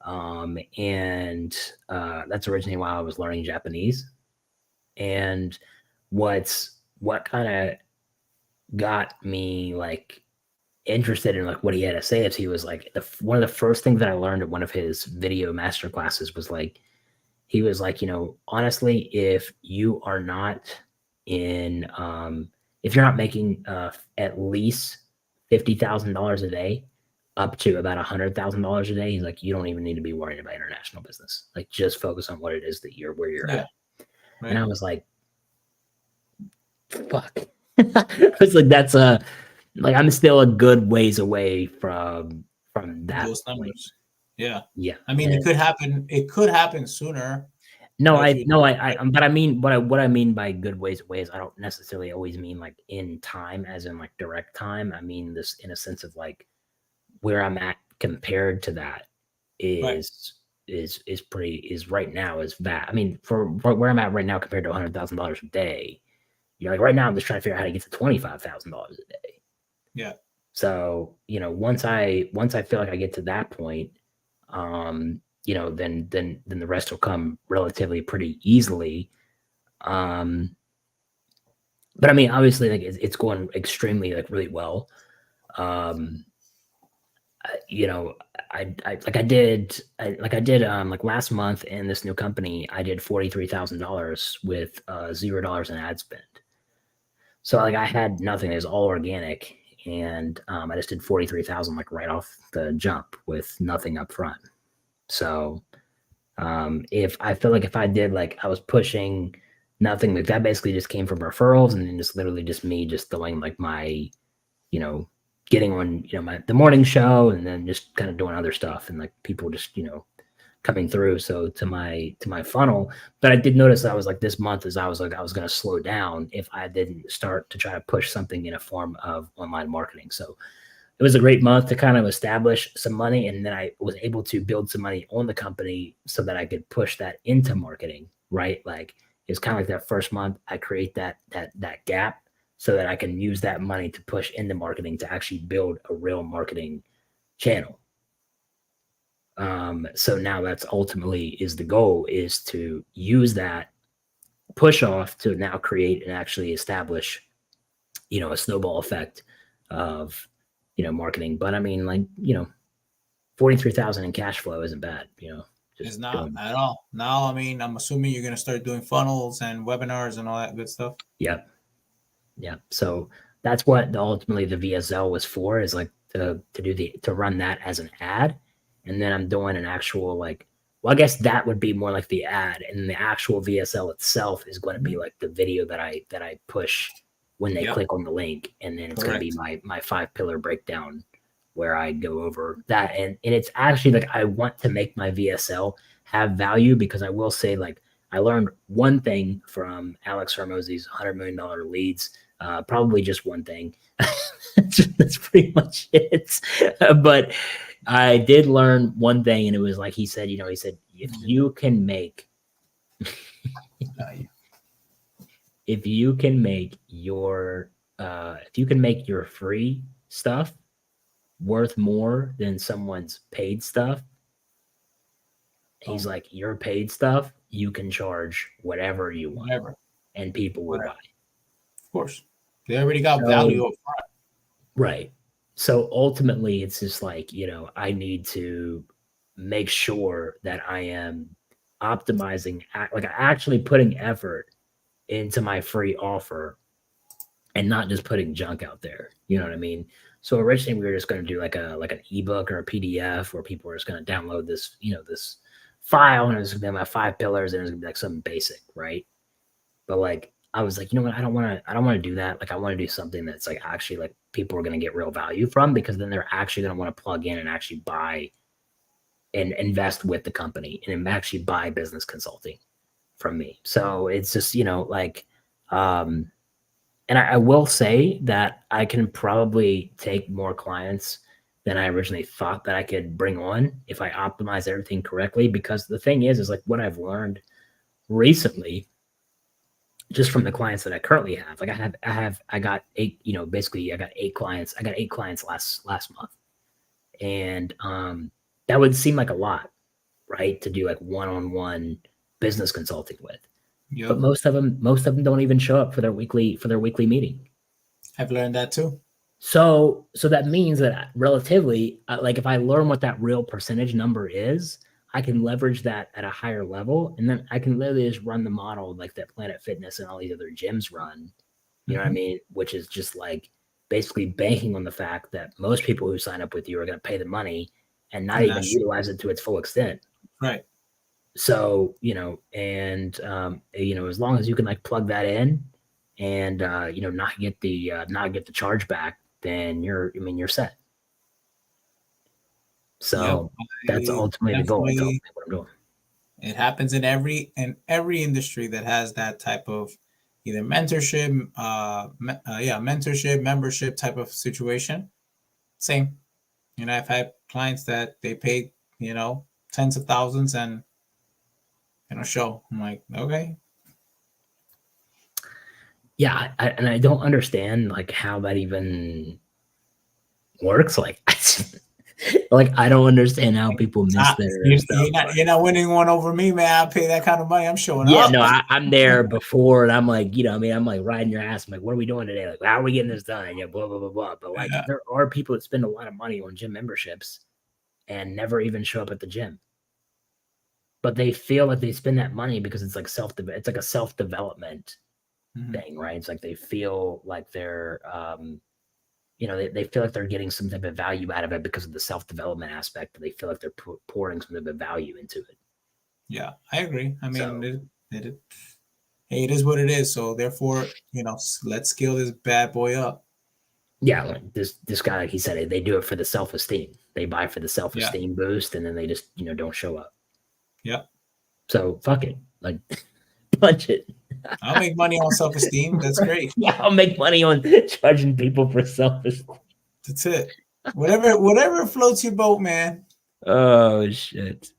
And that's originally why I was learning Japanese. And what kind of got me like interested in like what he had to say is he was like one of the first things that I learned at one of his video master classes was like he was like, you know, honestly, if you are not in if you're not making at least $50,000 a day up to about $100,000 a day, he's like, you don't even need to be worried about international business. Like just focus on what it is that where you're at. Right. And I was like, fuck. It's like like I'm still a good ways away from that those point. numbers. Yeah. Yeah. I mean, it could happen. It could happen sooner. No, If you but I mean, what I mean by good ways away is I don't necessarily always mean like in time, as in like direct time. I mean this in a sense of like where I'm at compared to that right, is right now is that. I mean, for where I'm at right now compared to $100,000 a day, like right now I'm just trying to figure out how to get to $25,000 a day. yeah, So, once I feel like I get to that point, then the rest will come relatively pretty easily. Um, but I mean, obviously, like it's going extremely like really well. Um, you know, I did like last month in this new company, I did $43,000 with $0 in ad spend. So like I had nothing; it was all organic, and I just did 43,000 like right off the jump with nothing up front. So if I feel like if I did like I was pushing nothing like that, basically just came from referrals, and then just literally just me just throwing like my you know getting on the morning show, and then just kind of doing other stuff, and like people just coming through. So to my funnel, but I did notice that I was like this month as I was like I was going to slow down if I didn't start to try to push something in a form of online marketing. So it was a great month to kind of establish some money, and then I was able to build some money on the company so that I could push that into marketing, right? Like it's kind of like that first month I create that gap so that I can use that money to push into marketing to actually build a real marketing channel. So now that's ultimately is the goal is to use that push off to now create and actually establish, a snowball effect of, marketing. But I mean, like, 43,000 in cash flow isn't bad, it's just not doing. at all. Now, I mean, I'm assuming you're gonna start doing funnels and webinars and all that good stuff. Yep. Yep. So that's what ultimately the VSL was for, is like to run that as an ad. And then I'm doing an actual like, well, I guess that would be more like the ad, and the actual VSL itself is going to be like the video that I push when they Yep, click on the link, and then it's going to be correct. my 5 pillar breakdown where I go over that, and it's actually like I want to make my VSL have value, because I will say, like, I learned one thing from Alex Hormozzi's $100 million leads, probably just one thing. That's pretty much it. But I did learn one thing, and it was like he said, if you can make if you can make your free stuff worth more than someone's paid stuff, he's Oh, like, your paid stuff, you can charge whatever you want, whatever, and people will whatever. buy. Of course, they already got So value up front. right. So ultimately, it's just like, I need to make sure that I am optimizing, like actually putting effort into my free offer, and not just putting junk out there. You know what I mean? So originally we were just going to do like an ebook or a PDF where people are just going to download this file, and it's going to be my 5 pillars, and it's going to be like something basic, right? But like I was like, you know what? I don't want to do that. Like I want to do something that's like actually like people are going to get real value from, because then they're actually going to want to plug in and actually buy and invest with the company and actually buy business consulting from me. So it's just, like, um, and I will say that I can probably take more clients than I originally thought that I could bring on if I optimize everything correctly. Because the thing is like what I've learned recently, just from the clients that I currently have, like I got 8, basically I got 8 clients. I got 8 clients last month, and that would seem like a lot, right? To do like one-on-one business consulting with, but Yep, most of them don't even show up for their weekly meeting. I've learned that too. So that means that relatively, like if I learn what that real percentage number is, I can leverage that at a higher level, and then I can literally just run the model like that Planet Fitness and all these other gyms run. You know what I Hmm. mean? Which is just like basically banking on the fact that most people who sign up with you are going to pay the money and not And even that's utilize it to its full extent. right. So, and as long as you can like plug that in and not get the chargeback, then you're set. So Yep. that's ultimately the goal. That's ultimately what I'm doing. It happens in every industry that has that type of either mentorship, mentorship, membership type of situation. Same. I've had clients that they paid, tens of thousands and show. I'm like, okay. Yeah, and I don't understand like how that even works. Like, like I don't understand how people miss their stuff. You're not winning one over me, man. I'll pay that kind of money. I'm showing Yeah, up. no, I'm there before, and I'm like, I'm like riding your ass. I'm like, what are we doing today? Like, how are we getting this done? Yeah, blah blah blah blah. But like, there are people that spend a lot of money on gym memberships and never even show up at the gym. But they feel like they spend that money because it's like it's like a self-development thing, right? It's like they feel like they're they feel like they're getting some type of value out of it because of the self-development aspect. They feel like they're pouring some type of value into it. Yeah, I agree. I mean, it is what it is. So therefore, let's scale this bad boy up. Yeah, like this guy, like he said, they do it for the self-esteem. They buy for the self-esteem boost, and then they just don't show up. Yeah. So fuck it, like punch it. I'll make money on self-esteem. That's great. Yeah, I'll make money on charging people for self-esteem. That's it. Whatever floats your boat, man. Oh shit.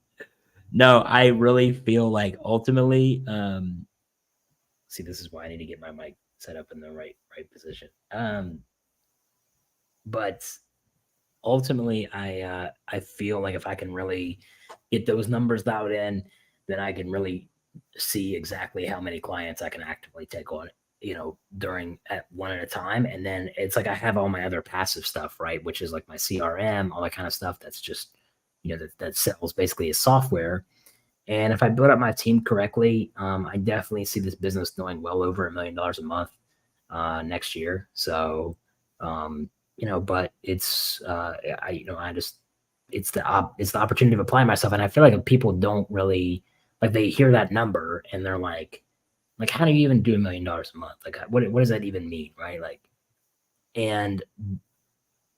No, I really feel like ultimately, see, this is why I need to get my mic set up in the right position. But ultimately, I feel like if I can really get those numbers dialed in, then I can really see exactly how many clients I can actively take on, during at one at a time. And then it's like I have all my other passive stuff, right? Which is like my CRM, all that kind of stuff. That's just, that sells basically as software. And if I build up my team correctly, I definitely see this business doing well over $1 million a month next year. So, but it's it's the opportunity to apply myself, and I feel like people don't really like they hear that number and they're like how do you even do $1 million a month? Like what does that even mean, right? Like, and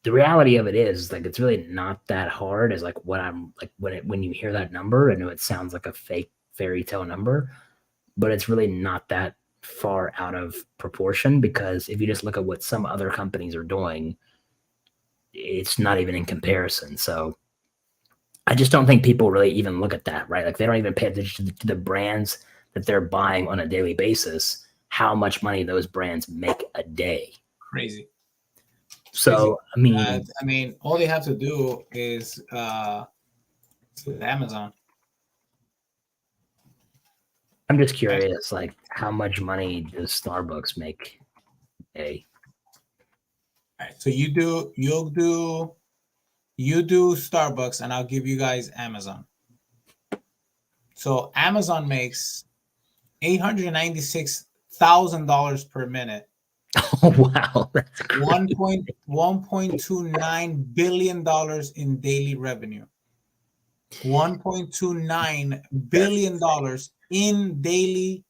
the reality of it is like it's really not that hard as like what I'm like when you hear that number. I know it sounds like a fake fairy tale number, but it's really not that far out of proportion, because if you just look at what some other companies are doing, it's not even in comparison. So I just don't think people really even look at that, right? Like they don't even pay attention to the brands that they're buying on a daily basis, how much money those brands make a day. Crazy. So, I mean, all they have to do is Amazon. I'm just curious, like how much money does Starbucks make a day? All right, so you'll do Starbucks, and I'll give you guys Amazon. So Amazon makes $896,000 per minute. Oh wow, that's $1.29 billion in daily revenue. $1.29 billion in daily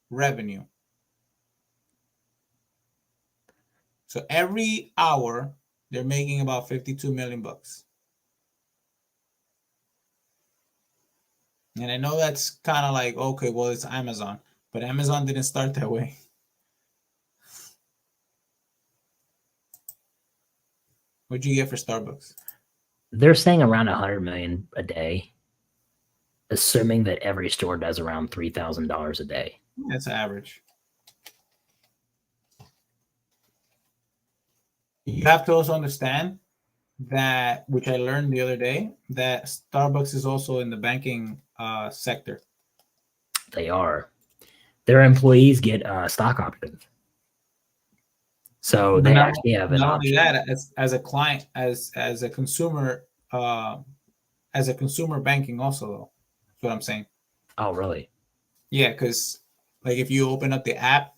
revenue. So every hour they're making about 52 million bucks. And I know that's kind of like, okay, well, it's Amazon, but Amazon didn't start that way. What'd you get for Starbucks? They're saying around 100 million a day, assuming that every store does around $3,000 a day. That's average. You have to also understand that, which I learned the other day, that Starbucks is also in the banking sector. They are. Their employees get stock options. So they actually have an option. Not only that, as a client, as a consumer banking also, though. That's what I'm saying. Oh, really? Yeah, because like if you open up the app,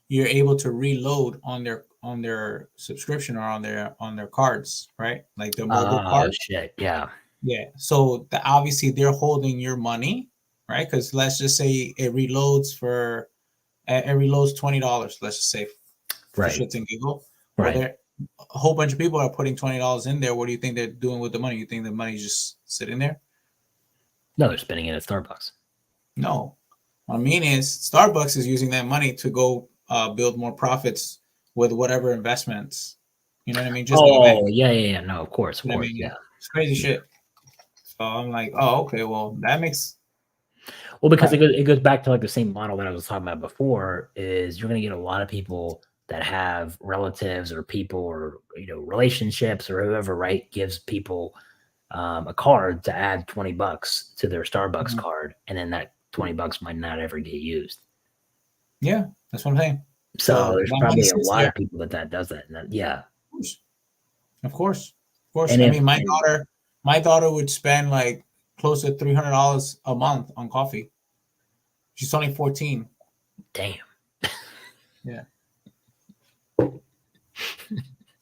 you're able to reload on their subscription or on their cards, right? Like the mobile card. Oh shit, yeah. Yeah. So obviously they're holding your money, right? Because let's just say it reloads $20. Let's just say for right. shits and giggles. Well, Right. a whole bunch of people are putting $20 in there. What do you think they're doing with the money? You think the money's just sitting there? No, they're spending it at Starbucks. No. What I mean is Starbucks is using that money to go build more profits with whatever investments. You know what I mean? Just like a bank. Oh, yeah. No, of course, You know what I mean? yeah. Yeah. It's crazy Yeah. shit. So I'm like, oh, okay, well, that makes Well, because right. it goes back to like the same model that I was talking about before. Is you're going to get a lot of people that have relatives or people or relationships or whoever, right? Gives people a card to add $20 to their Starbucks Mhm. card, and then that $20 might not ever get used. Yeah, that's what I'm saying. So So there's that money probably a sits lot there. of people that does that. And yeah. Of course. Of course. And I if mean, and my daughter would spend like close to $300 a month on coffee. She's only 14. damn. Yeah.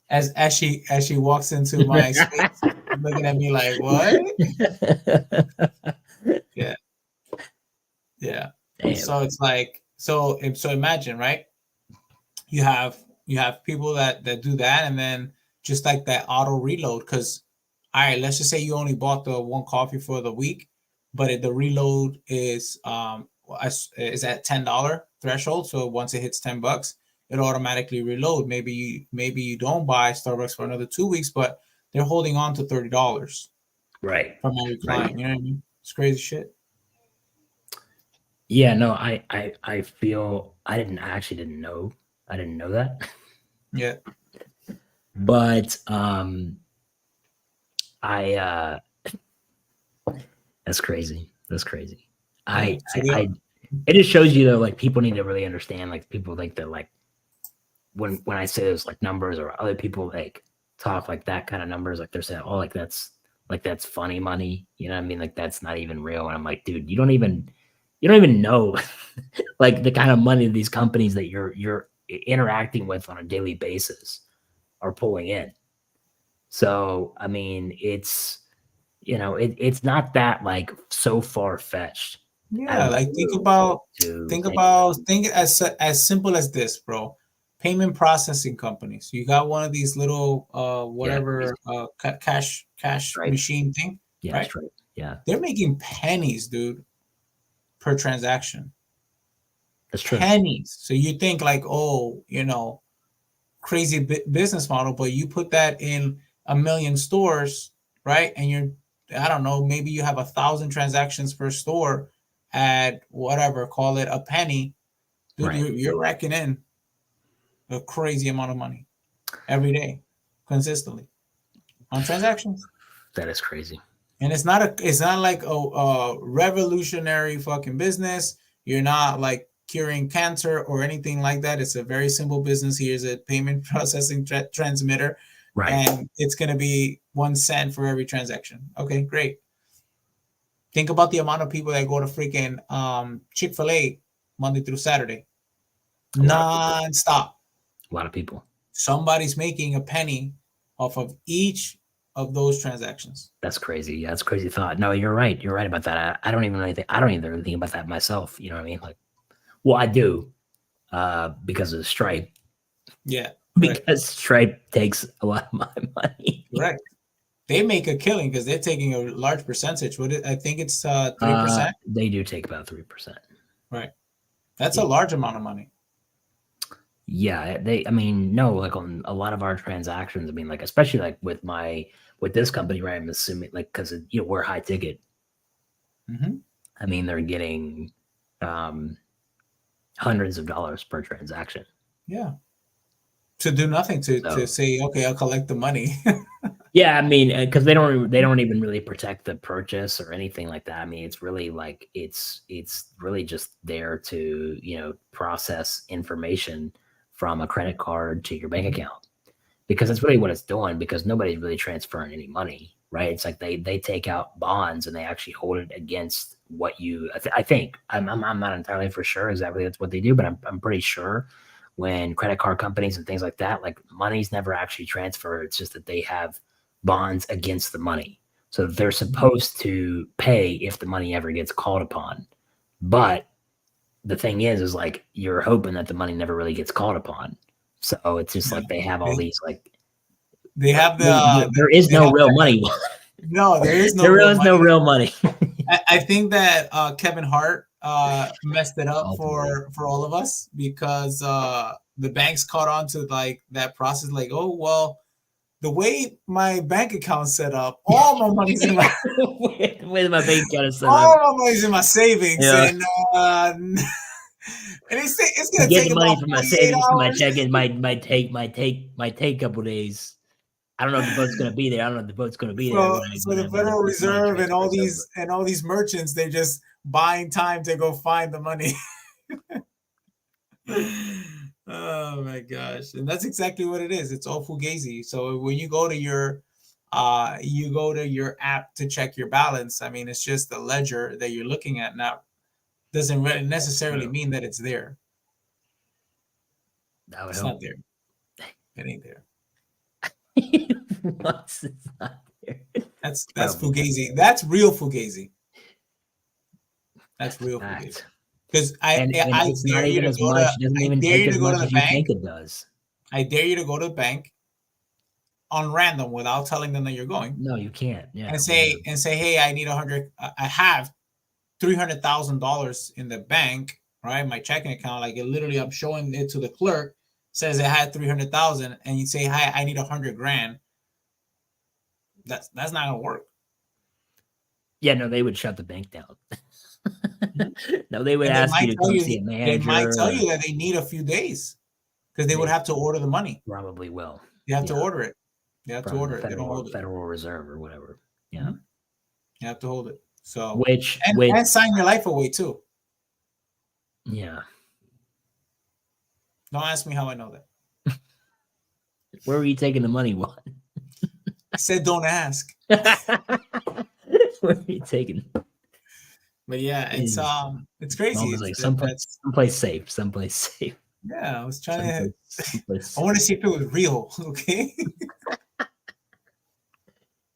As she walks into my space, looking at me like, what? Yeah. Yeah. Damn. So it's like, so imagine, right? You have people that do that, and then just like that auto reload. Because all right, let's just say you only bought the one coffee for the week, but the reload is at $10 threshold. So once it hits $10, it automatically reload. Maybe you don't buy Starbucks for another 2 weeks, but they're holding on to $30 Right. from every Right. client. You know what I mean? It's crazy shit. Yeah, no, I feel I actually didn't know. I didn't know that. Yeah. But I that's crazy. That's crazy. Yeah. I it just shows you though, like people need to really understand, like people like the like when I say those like numbers or other people like talk like that kind of numbers, like they're saying, oh, like that's funny money. You know what I mean? Like that's not even real. And I'm like, dude, you don't even know like the kind of money these companies that you're interacting with on a daily basis are pulling in. So I mean, it's not that like so far fetched out Yeah, of the like blue to think. think as simple as this, bro. Payment processing companies. You got one of these little Yeah, whatever cash right. machine thing, Yeah, right? straight. Yeah, They're making pennies, dude, per transaction. that's true. Pennies. So you think like, oh, crazy business model, but you put that in a million stores, right? And I don't know, maybe you have 1,000 transactions per store at whatever, call it a penny, dude. Right. You're racking in a crazy amount of money every day, consistently on transactions. That is crazy. And it's not like a revolutionary fucking business. You're not like curing cancer or anything like that. It's a very simple business. Here's a payment processing transmitter, Right. and it's going to be 1 cent for every transaction. Okay, great. Think about the amount of people that go to freaking Chick-fil-A Monday through Saturday, A lot of people. non-stop. A lot of people. Somebody's making a penny off of each of those transactions. That's crazy. Yeah, that's a crazy thought. No, you're right. You're right about that. I don't even really think I don't even really think about that myself. You know what I mean? Like, well, I do, because of Stripe. Yeah, correct. Because Stripe takes a lot of my money. Correct. They make a killing because they're taking a large percentage. I think it's 3%. They do take about 3%. Right. That's a Yeah. large amount of money. Yeah, I mean, no, like on a lot of our transactions, I mean, like especially like with this company, right? I'm assuming like because we're high ticket. Mm-hmm. I mean, they're getting hundreds of dollars per transaction. Yeah. To do nothing to So say, okay, I'll collect the money. yeah, I mean, because they don't even really protect the purchase or anything like that. I mean, it's really like it's really just there to process information from a credit card to your bank account, because that's really what it's doing, because nobody's really transferring any money, right? It's like they take out bonds and they actually hold it against what you I think I'm not entirely for sure exactly that's what they do, but I'm pretty sure when credit card companies and things like that, like money's never actually transferred. It's just that they have bonds against the money. So they're supposed to pay if the money ever gets called upon. But the thing is like you're hoping that the money never really gets called upon. So it's just like they have all these like They have there is no real money. No, there is no There real is money. no real money. I think that Kevin Hart messed it up Ultimately. for all of us because the banks caught on to like that process. Like, oh well, the way my bank account's set up, all my money's in my with my bank account set all up. my money's in my savings, Yeah. and it's gonna Getting take the money about from my 48 savings to my hours. check-in might take a couple days. I don't know if the boat's gonna be there. I don't know if the boat's gonna be there So the Federal when money Reserve and transfers over. all these merchants, they're just buying time to go find the money. Oh my gosh. And that's exactly what it is. It's all fugazi. So when you go to your app to check your balance, I mean it's just the ledger that you're looking at now. Doesn't really necessarily mean that it's there. It's not there. It ain't there. Once it's not there. That's fugazi. That's real fugazi. That's real Fact. fugazi. Because I it's not dare you even to as go much. to It doesn't I even dare take you as to go to much the as you bank. think it does. I dare you to go to the bank on random without telling them that you're going. No, you can't. Yeah. And say, hey, I need 100. I have $300,000 in the bank, right? My checking account. Like it literally, I'm showing it to the clerk. Says it had 300,000, and you say, hi, I need 100 grand. That's not gonna work. Yeah, no, they would shut the bank down. No, they would And ask you to come see a they manager. might tell you that they need a few days because they would have to order the money. Probably will. You have to order it. They have to order it. They don't hold it. Federal Reserve or whatever. Yeah. Mm-hmm. You have to hold it. So which and sign your life away too. Yeah. Don't ask me how I know that. Where were you taking the money, Juan? I said don't ask. Where are you taking? But yeah, it's crazy. It's like someplace safe. Yeah, I was trying I want to see if it was real. Okay.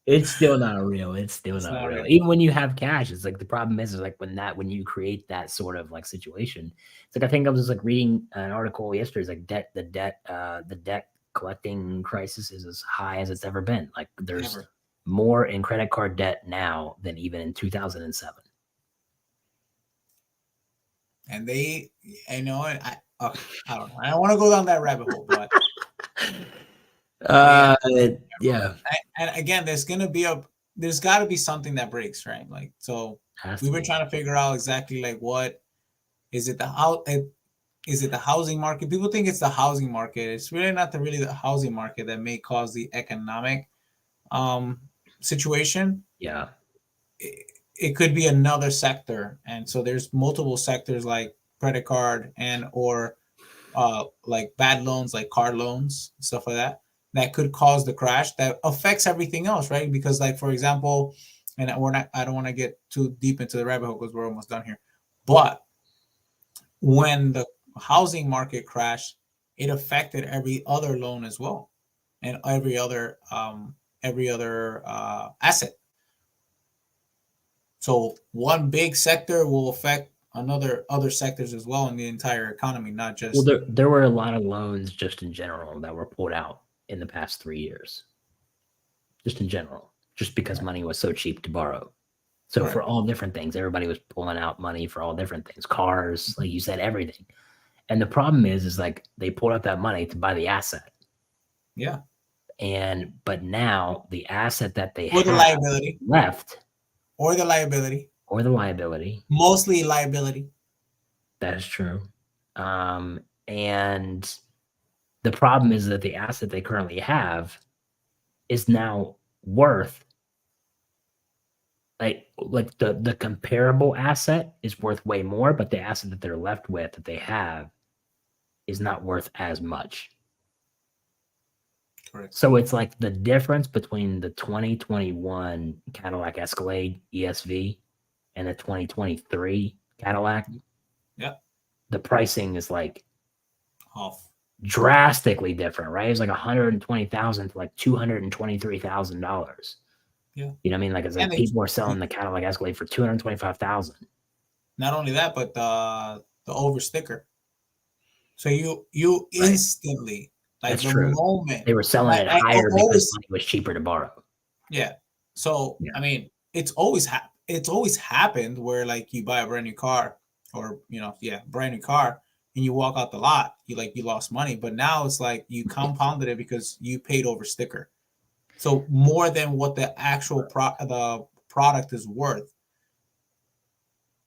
It's still not real. It's not real. Even when you have cash, it's like the problem is like when you create that sort of like situation. It's like I think I was just like reading an article yesterday. It's like the debt collecting crisis is as high as it's ever been. Like there's more in credit card debt now than even in 2007. And I know I don't know. I don't want to go down that rabbit hole, but yeah. And again, there's got to be something that breaks, right? Like so, we've been trying to figure out exactly like what is it the housing market? People think it's the housing market. It's really not really the housing market that may cause the economic situation. Yeah. It could be another sector. And so there's multiple sectors like credit card and or like bad loans, like car loans, stuff like that could cause the crash that affects everything else, right? Because like, for example, and I don't want to get too deep into the rabbit hole because we're almost done here. But when the housing market crashed, it affected every other loan as well, and every other asset. So one big sector will affect other sectors as well in the entire economy, not just. Well, there were a lot of loans just in general that were pulled out in the past 3 years. Just in general, just because money was so cheap to borrow. So for all different things, everybody was pulling out money for all different things, cars, like you said, everything. And the problem is like they pulled out that money to buy the asset. Yeah. But now the asset that they or the liability left, or the liability, mostly liability. That is true. And the problem is that the asset they currently have is now worth like the comparable asset is worth way more, but the asset that they're left with that they have is not worth as much. Correct. So it's like the difference between the 2021 Cadillac Escalade ESV and the 2023 Cadillac. Yeah. The pricing is like off. Drastically different, right? It's like $120,000 to like $223,000. Yeah, you know what I mean. Like it's like people are selling the Cadillac Escalade for $225,000. Not only that, but the over sticker. So you instantly Like That's the true. moment They were selling it I higher because always, money was cheaper to borrow. yeah. So Yeah. I mean, it's always happened where like you buy a brand new car, or brand new car, and you walk out the lot, you lost money. But now it's like you compounded it because you paid over sticker. So more than what the actual the product is worth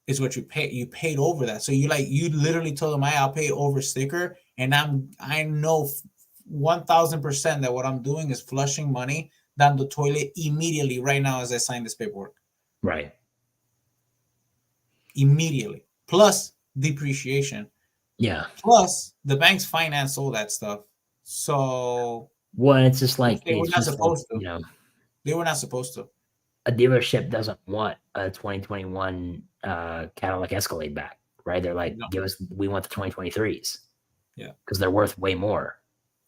is what you pay. You paid over that. So you literally told them, I'll pay over sticker, and I know 1,000% that what I'm doing is flushing money down the toilet immediately right now as I sign this paperwork. Right. Immediately. Plus depreciation. Yeah. Plus the banks finance all that stuff. So Well, it's just like they were not supposed to. you know, They were not supposed to. a dealership doesn't want a 2021 Cadillac Escalade back, right? They're like, No. we want the 2023s. Yeah. Because they're worth way more.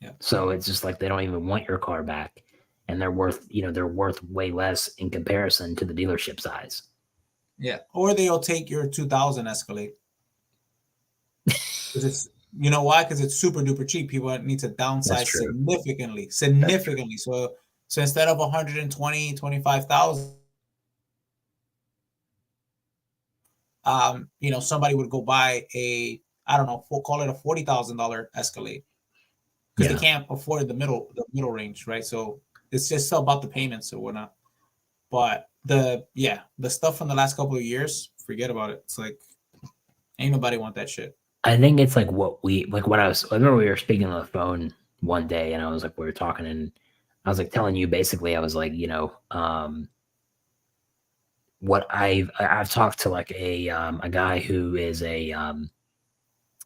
Yeah. So it's just like they don't even want your car back. And they're worth way less in comparison to the dealership size. Yeah. Or they'll take your 2000 Escalade. Because it's, you know why? Because it's super duper cheap. People need to downsize significantly. So instead of 120, 25,000, somebody would go buy I don't know, call it a $40,000 Escalade, because they can't afford the middle range, right? So it's just about the payments or whatnot. But the stuff from the last couple of years, forget about it. It's like ain't nobody want that shit. I think it's like I remember we were speaking on the phone one day, and I was like, we were talking, and I was like telling you basically, I was like, what I've talked to like a guy who is a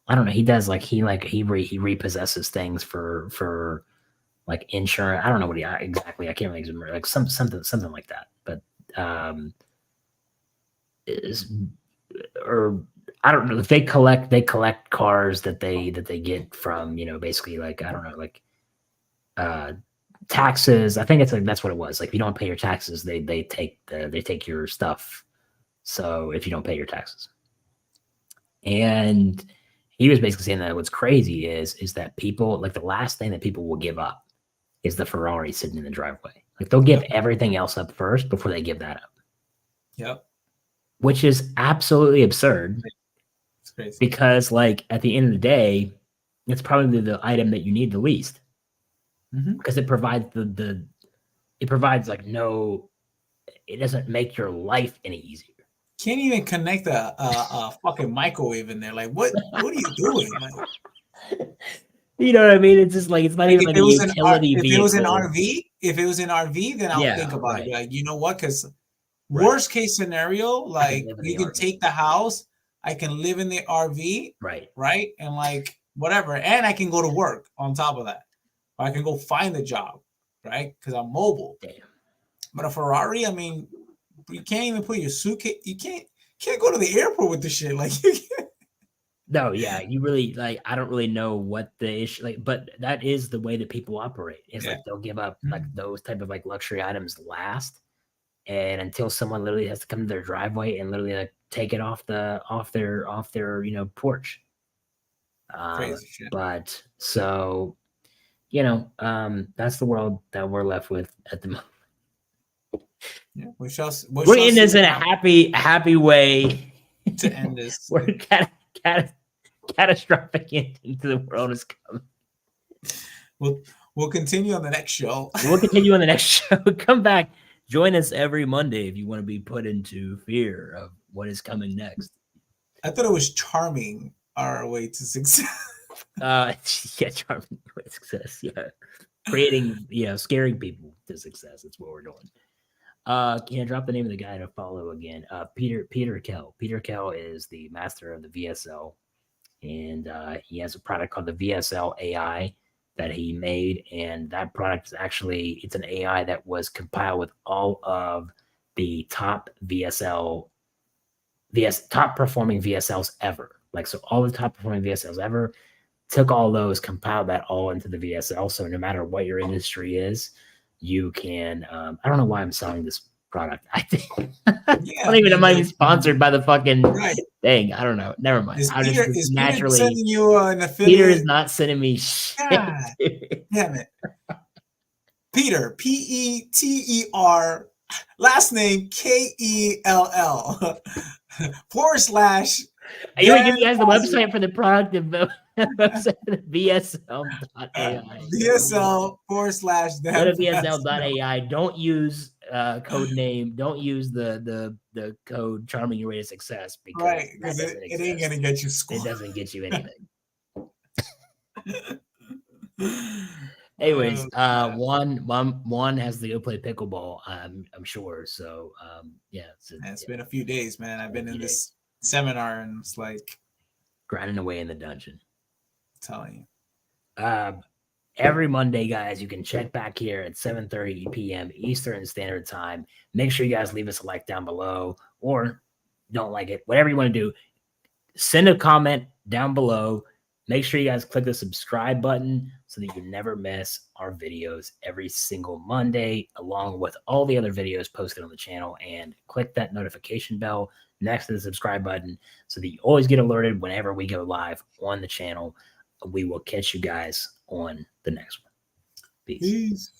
I don't know, he does like he repossesses things for like insurance. I don't know what exactly, I can't really remember, like something like that. But or I don't know, they collect cars that they get from, basically, like, I don't know, like taxes. I think it's like, that's what it was. Like, if you don't pay your taxes, they take your stuff. So if you don't pay your taxes, and he was basically saying that what's crazy is that people, like, the last thing that people will give up is the Ferrari sitting in the driveway. Like, they'll give everything else up first before they give that up. Yep. Which is absolutely absurd. It's crazy. Because, like, at the end of the day, it's probably the item that you need the least. Because it provides it doesn't make your life any easier. Can't even connect a fucking microwave in there. Like, what are you doing? Like, you know what I mean? It's just like, it's not even like a utility vehicle. If it was an RV, then I'll think about it. Like, you know what? Because worst case scenario, like, you can take the house, I can live in the RV, right, and like whatever, and I can go to work on top of that, or I can go find a job, right? Because I'm mobile. Damn. But a Ferrari, I mean, you can't even put your suitcase. You can't go to the airport with the shit. Like, you can't. No, yeah, you really, like, I don't really know what the issue, like, but that is the way that people operate. It's like they'll give up like those type of like luxury items last, and until someone literally has to come to their driveway and literally like take it off their porch. Crazy shit. But so, that's the world that we're left with at the moment. Yeah, we're in this in a happy way to end this. We're catastrophic into the world is coming. We'll continue on the next show. Come back. Join us every Monday if you want to be put into fear of what is coming next. I thought it was charming our way to success. Charming way to success. Yeah. Creating, scaring people to success. That's what we're doing. Can I drop the name of the guy to follow again? Peter Kell. Peter Kell is the master of the VSL, and he has a product called the VSL AI that he made, and that product is actually, it's an AI that was compiled with all of the top top performing VSLs ever. Like, so all the top performing VSLs ever, took all those, compiled that all into the VSL. So no matter what your industry is, you can, I don't know why I'm selling this product. I think Yeah, I'm not even sponsored by the fucking thing. I don't know. Never mind. Is I'll Peter, just is naturally. Peter sending you an affiliate? Peter is not sending me shit. God damn it. Peter, Peter, last name Kell / You would give you guys the website for the product and website for the VSL.ai. VSL / Go to VSL.ai. Don't use code name. Don't use the code charming your way to success because it ain't gonna get you scored. It doesn't get you anything. Anyways, Juan has to go play pickleball. I'm sure. So yeah, it's been a few days, man. I've been in this seminar and it's like grinding away in the dungeon. I'm telling you. Every Monday, guys, you can check back here at 7:30 p.m. Eastern Standard Time. Make sure you guys leave us a like down below, or don't like it, whatever you want to do. Send a comment down below. Make sure you guys click the subscribe button so that you never miss our videos every single Monday, along with all the other videos posted on the channel. And click that notification bell next to the subscribe button so that you always get alerted whenever we go live on the channel. We will catch you guys on the next one. Peace.